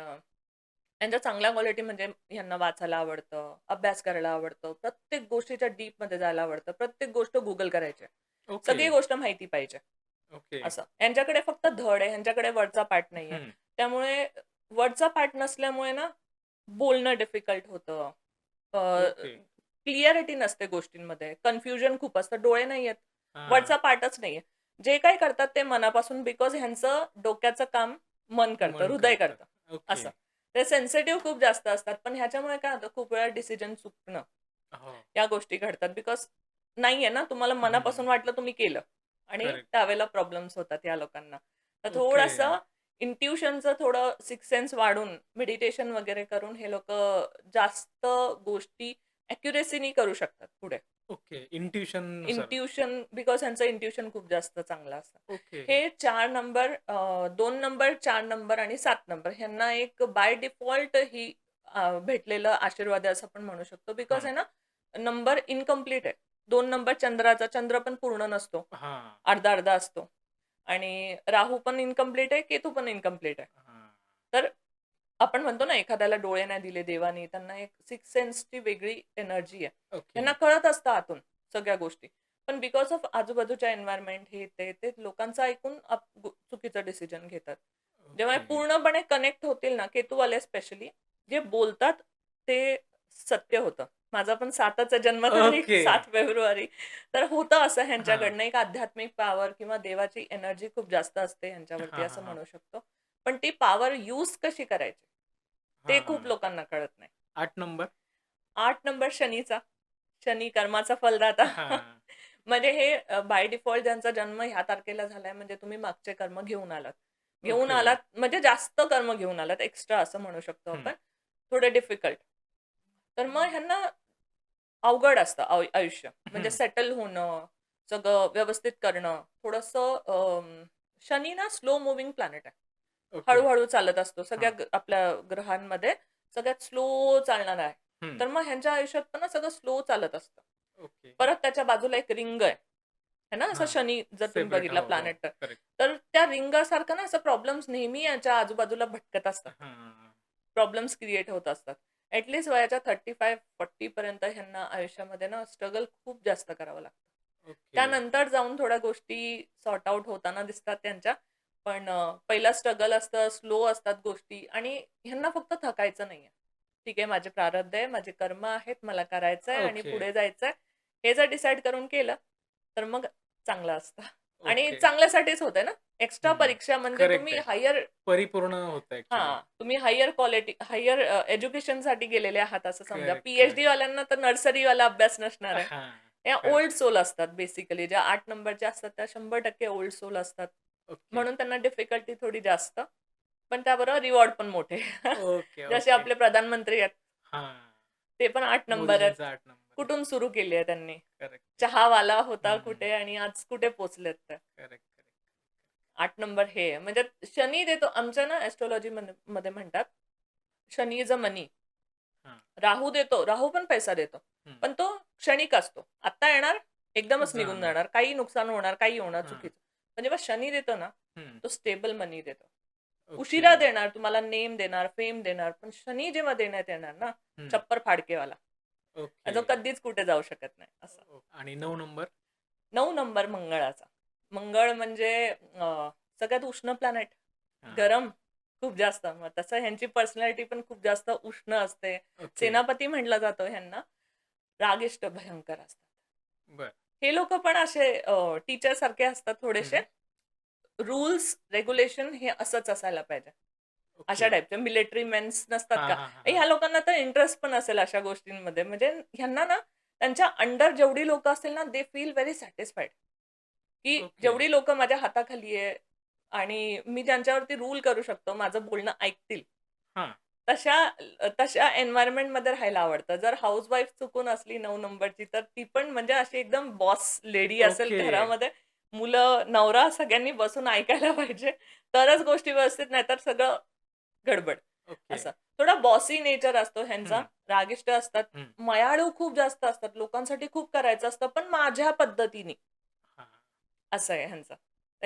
यांच्या चांगल्या क्वालिटी म्हणजे ह्यांना वाचायला आवडतं, अभ्यास करायला आवडतं, प्रत्येक गोष्टीच्या डीपमध्ये जायला आवडतं, प्रत्येक गोष्ट Google करायची आहे. ओके, सगळी गोष्ट माहिती पाहिजे. ओके. असं. यांच्याकडे फक्त धड आहे, ह्यांच्याकडे वरचा पाठ नाहीये. हं. त्यामुळे वरचा पाठ नसल्यामुळे ना बोलणं डिफिकल्ट होतं. ओके. क्लिअरिटी नसते गोष्टींमध्ये. कन्फ्युजन खूप असतं. डोळे नाहीयेत. वरचा हां. पाठच नाहीये. जे काही करतात ते मनापासून बिकॉज ह्यांचं डोक्याचं काम मन करतं, मन हृदय करतं. करतं. ओके. असं. ते सेन्सिटिव्ह खूप जास्त असतात. पण ह्याच्यामुळे काय होतं खूप वेळा डिसिजन चुकणं, हो. या गोष्टी घडतात. बिकॉज नाहीये ना, तुम्हाला हं. मनापासून वाटलं तुम्ही केलं आणि करेक्ट. त्यावेळेला प्रॉब्लेम्स होतात या लोकांना. तर ओके. थोडंसं इंट्युशनचं थोडं सिक्स्थ सेन्स वाढून, मेडिटेशन वगैरे करून हे लोकं जास्त गोष्टी ॲक्युरेसीनी करू शकतात पुढे. ओके. इंट्युशननुसार. इंट्युशन बिकॉज ह्यांचं इंट्युशन खूप जास्त चांगलं असतं. ओके. हे 4 नंबर 2 नंबर, 4 नंबर आणि 7 नंबर ह्यांना एक बाय डिफॉल्ट ही भेटलेलं आशीर्वाद आहे असं आपण म्हणू शकतो. बिकॉज हां. आहे ना, नंबर इन्कम्प्लीट आहे. 2 नंबर चंद्राचा, चंद्र पण पूर्ण नसतो. हां, अर्धा-अर्धा असतो आणि राहू पण इन्कम्प्लीट आहे, केतू पण इन्कम्प्लीट आहे. हां. तर आपण म्हणतो ना, एखाद्याला डोळे नाही दिले देवानी, त्यांना एक सिक्स्थ सेन्सची वेगळी एनर्जी आहे. ओके. त्यांना कळत असतं आतून सगळ्या गोष्टी. पण बिकॉज ऑफ आजूबाजूच्या एन्व्हायर्नमेंट हे ते लोकांचं ऐकून चुकीचं डिसिजन घेतात. जेव्हा हे ओके. पूर्णपणे कनेक्ट होतील ना, केतूवाले स्पेशली, जे बोलतात ते सत्य होतं. माझा पण 7च आहे जन्मतारीख ओके. 7 फेब्रुवारी. तर होतं असं हां. ह्यांच्याकडनं एक आध्यात्मिक पॉवर किंवा देवाची एनर्जी खूप जास्त असते ह्यांच्यावरती हां, हां, असं हां. म्हणू शकतो. पण ती पॉवर यूज कशी करायची? ते खूप हां. लोकांना कळत नाही. 8 नंबर? 8 नंबर शनीचा. शनी कर्माचा फलदाता. हां. म्हणजे हे बाय डिफॉल्ट ज्यांचा जन्म ह्या तारखेला झालाय म्हणजे तुम्ही मागचे कर्म घेऊन आलात. घेऊन ओके. आलात म्हणजे जास्त कर्म घेऊन आलात एक्स्ट्रा असं म्हणू शकतो हं. आपण. थोडे डिफिकल्ट. तर मग ह्यांना अवघड असतं आयुष्य. म्हणजे हं. सेटल होणं, सगळं व्यवस्थित करणं. थोडंसं शनी ना स्लो मूव्हिंग प्लॅनेट आहे. ओके. हळू-हळू चालत असतो. सगळ्या हां. आपल्या ग्रहांमध्ये सगळ्यात स्लो चालणारा आहे. हं. तर मग ह्यांच्या आयुष्यात पण ना सगळं स्लो चालत असतं. ओके. परत त्याच्या बाजूला एक रिंग आहे. है ना, असा हां. शनी जर तुम्ही सेपरेट. बघितला हो, हो. प्लॅनेट तर. करेक्ट. तर त्या रिंगासारखं ना असं प्रॉब्लेम्स नेहमी याच्या आजूबाजूला भटकत असतात. हां. प्रॉब्लेम्स क्रिएट होत असतात. ॲट लीस्ट वयाच्या 35-40 पर्यंत ह्यांना आयुष्यामध्ये ना स्ट्रगल खूप जास्त करावं लागतं. ओके. त्यानंतर जाऊन थोड्या गोष्टी सॉर्ट आउट होताना दिसतात त्यांच्या. पण पहिला स्ट्रगल असतं, स्लो असतात गोष्टी आणि ह्यांना फक्त थकायचं नाहीये. ठीक आहे, माझे प्रारब्ध आहे, माझे कर्म आहेत, मला करायचंय आणि ओके. पुढे जायचंय. हे जर डिसाईड करून केलं, तर मग चांगलं असतं. आणि ओके. चांगल्यासाठीच होतंय ना. एक्स्ट्रा हं. परीक्षा म्हणजे करेक्ट तुम्ही आहे. हायर परिपूर्ण होतं ॲक्चुअली. तुम्ही हायर क्वालिटी हायर एज्युकेशनसाठी गेलेले आहात असं समजा. Correct, correct. पी-एच-डी वाल्यांना तर नर्सरीवाला अभ्यास नसणार आहे. हां. या करेक्ट. ओल्ड सोल असतात बेसिकली. ज्या 8 नंबरच्या असतात त्या 100% ओल्ड सोल असतात. ओके. म्हणून त्यांना डिफिकल्टी थोडी जास्त. पण त्याबरोबर रिवॉर्ड पण मोठे. ओके, जसे ओके. आपले प्रधानमंत्री आहेत. हां. ते पण 8 नंबर आहेत. मोदीजींचा 8 नंबर आहे. कुठून सुरू केली आहे त्यांनी. करेक्ट आहे. चहावाला होता हं. कुठे आणि आज कुठे पोहोचलेत ते. Correct, correct. 8 नंबर हे आहे. म्हणजे शनी देतो आमच्या ना एस्ट्रोलॉजी मध्ये म्हणतात, शनी इज अ मनी. हां. राहू देतो, राहू पण पैसा देतो. हं. पण तो क्षणिक असतो. आत्ता येणार, एकदमच निघून जाणार. जाणार. काही नुकसान होणार, काही होणार हां. चुकीचं. पण जेव्हा शनी देतो ना, हं. तो स्टेबल मनी देतो. ओके. उशिरा देणार, तुम्हाला नेम देणार, फेम देणार. पण शनी जेव्हा देण्यात येणार ना, हं. छप्पर फाडकेवाला. ओके. जो कधीच कुठे जाऊ शकत नाही असं. आणि 9 नंबर? 9 नंबर मंगळाचा. मंगळ म्हणजे सगळ्यात उष्ण प्लॅनेट. हां. गरम खूप जास्त. मग तसं ह्यांची पर्सनॅलिटी पण खूप जास्त उष्ण असते. ओके. सेनापती म्हटला जातो ह्यांना. रागिष्ट भयंकर असतात. बरं. हे लोकं पण असे टीचर सारखे असतात थोडेसे. हं. रूल्स, रेग्युलेशन हे असंच असायला पाहिजे. अशा ओके. टाइपचे मिलिटरी मेन्स नसतात हां, का? हां, हां, हां. ह्या लोकांना तर इंटरेस्ट पण असेल अशा गोष्टींमध्ये. म्हणजे ह्यांना ना त्यांच्या अंडर जेवढी लोकं असतील ना, दे फील व्हेरी सॅटिस्फाईड. की ओके. जेवढी लोकं माझ्या हाताखाली आहे आणि मी ज्यांच्यावरती रूल करू शकतो, माझं बोलणं ऐकतील. हां. तशा तशा एन्व्हायर्नमेंटमध्ये राहायला आवडतं. जर हाउसवाईफ चुकून असली 9 नंबरची, तर ती पण म्हणजे अशी एकदम बॉस लेडी असेल ओके. घरामध्ये. मुलं, नवरा सगळ्यांनी बसून ऐकायला पाहिजे. तरच गोष्टी व्यवस्थित, नाहीतर सगळं गडबड. ओके. असं. थोडा बॉसी नेचर असतो ह्यांचा. हं. रागिष्ट असतात. हं. मयाळू खूप जास्त असतात. लोकांसाठी खूप करायचं असतं, पण माझ्या पद्धतीने. हां. असं आहे ह्यांचं.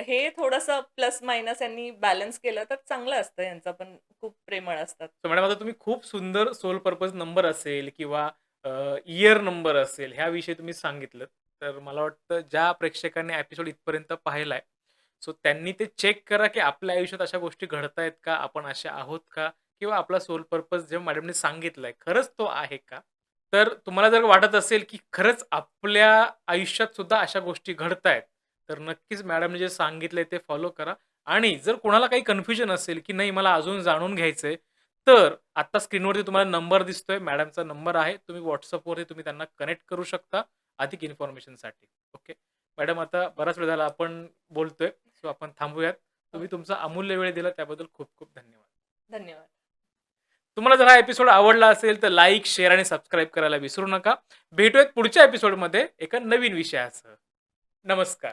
हे थोडंसं प्लस मायनस यांनी बॅलन्स केलं तर चांगलं असतं. यांचं पण खूप प्रेमळ असतात. सो मॅडम आता तुम्ही खूप सुंदर सोल पर्पज नंबर असेल किंवा इयर नंबर असेल ह्याविषयी तुम्ही सांगितलं. तर मला वाटतं ज्या प्रेक्षकांनी एपिसोड इथपर्यंत पाहिलाय, सो त्यांनी ते चेक करा, की आपल्या आयुष्यात अशा गोष्टी घडतायत का? आपण असे आहोत का? किंवा आपला सोल पर्पज जे मॅडमनी सांगितलाय खरंच तो आहे का? तर तुम्हाला जर वाटत असेल, की खरंच आपल्या आयुष्यात सुद्धा अशा गोष्टी घडतायत, तर नक्कीच मॅडमने जे सांगितलंय ते फॉलो करा. आणि जर कोणाला काही कन्फ्युजन असेल, की नाही मला अजून जाणून घ्यायचंय, तर आता स्क्रीनवरती तुम्हाला नंबर दिसतोय. मॅडमचा नंबर आहे. तुम्ही WhatsAppवरती तुम्ही त्यांना कनेक्ट करू शकता अधिक इन्फॉर्मेशनसाठी. ओके. मॅडम आता बराच वेळ झाला आपण बोलतोय. सो आपण थांबूयात. हो. तुम्ही तुमचा अमूल्य वेळ दिला त्याबद्दल खूप खूप धन्यवाद. धन्यवाद. तुम्हाला जर हा एपिसोड आवडला असेल तर लाईक, शेअर आणि सबस्क्राईब करायला विसरू नका. भेटूयात पुढच्या एपिसोडमध्ये एका नवीन विषयासह. नमस्कार.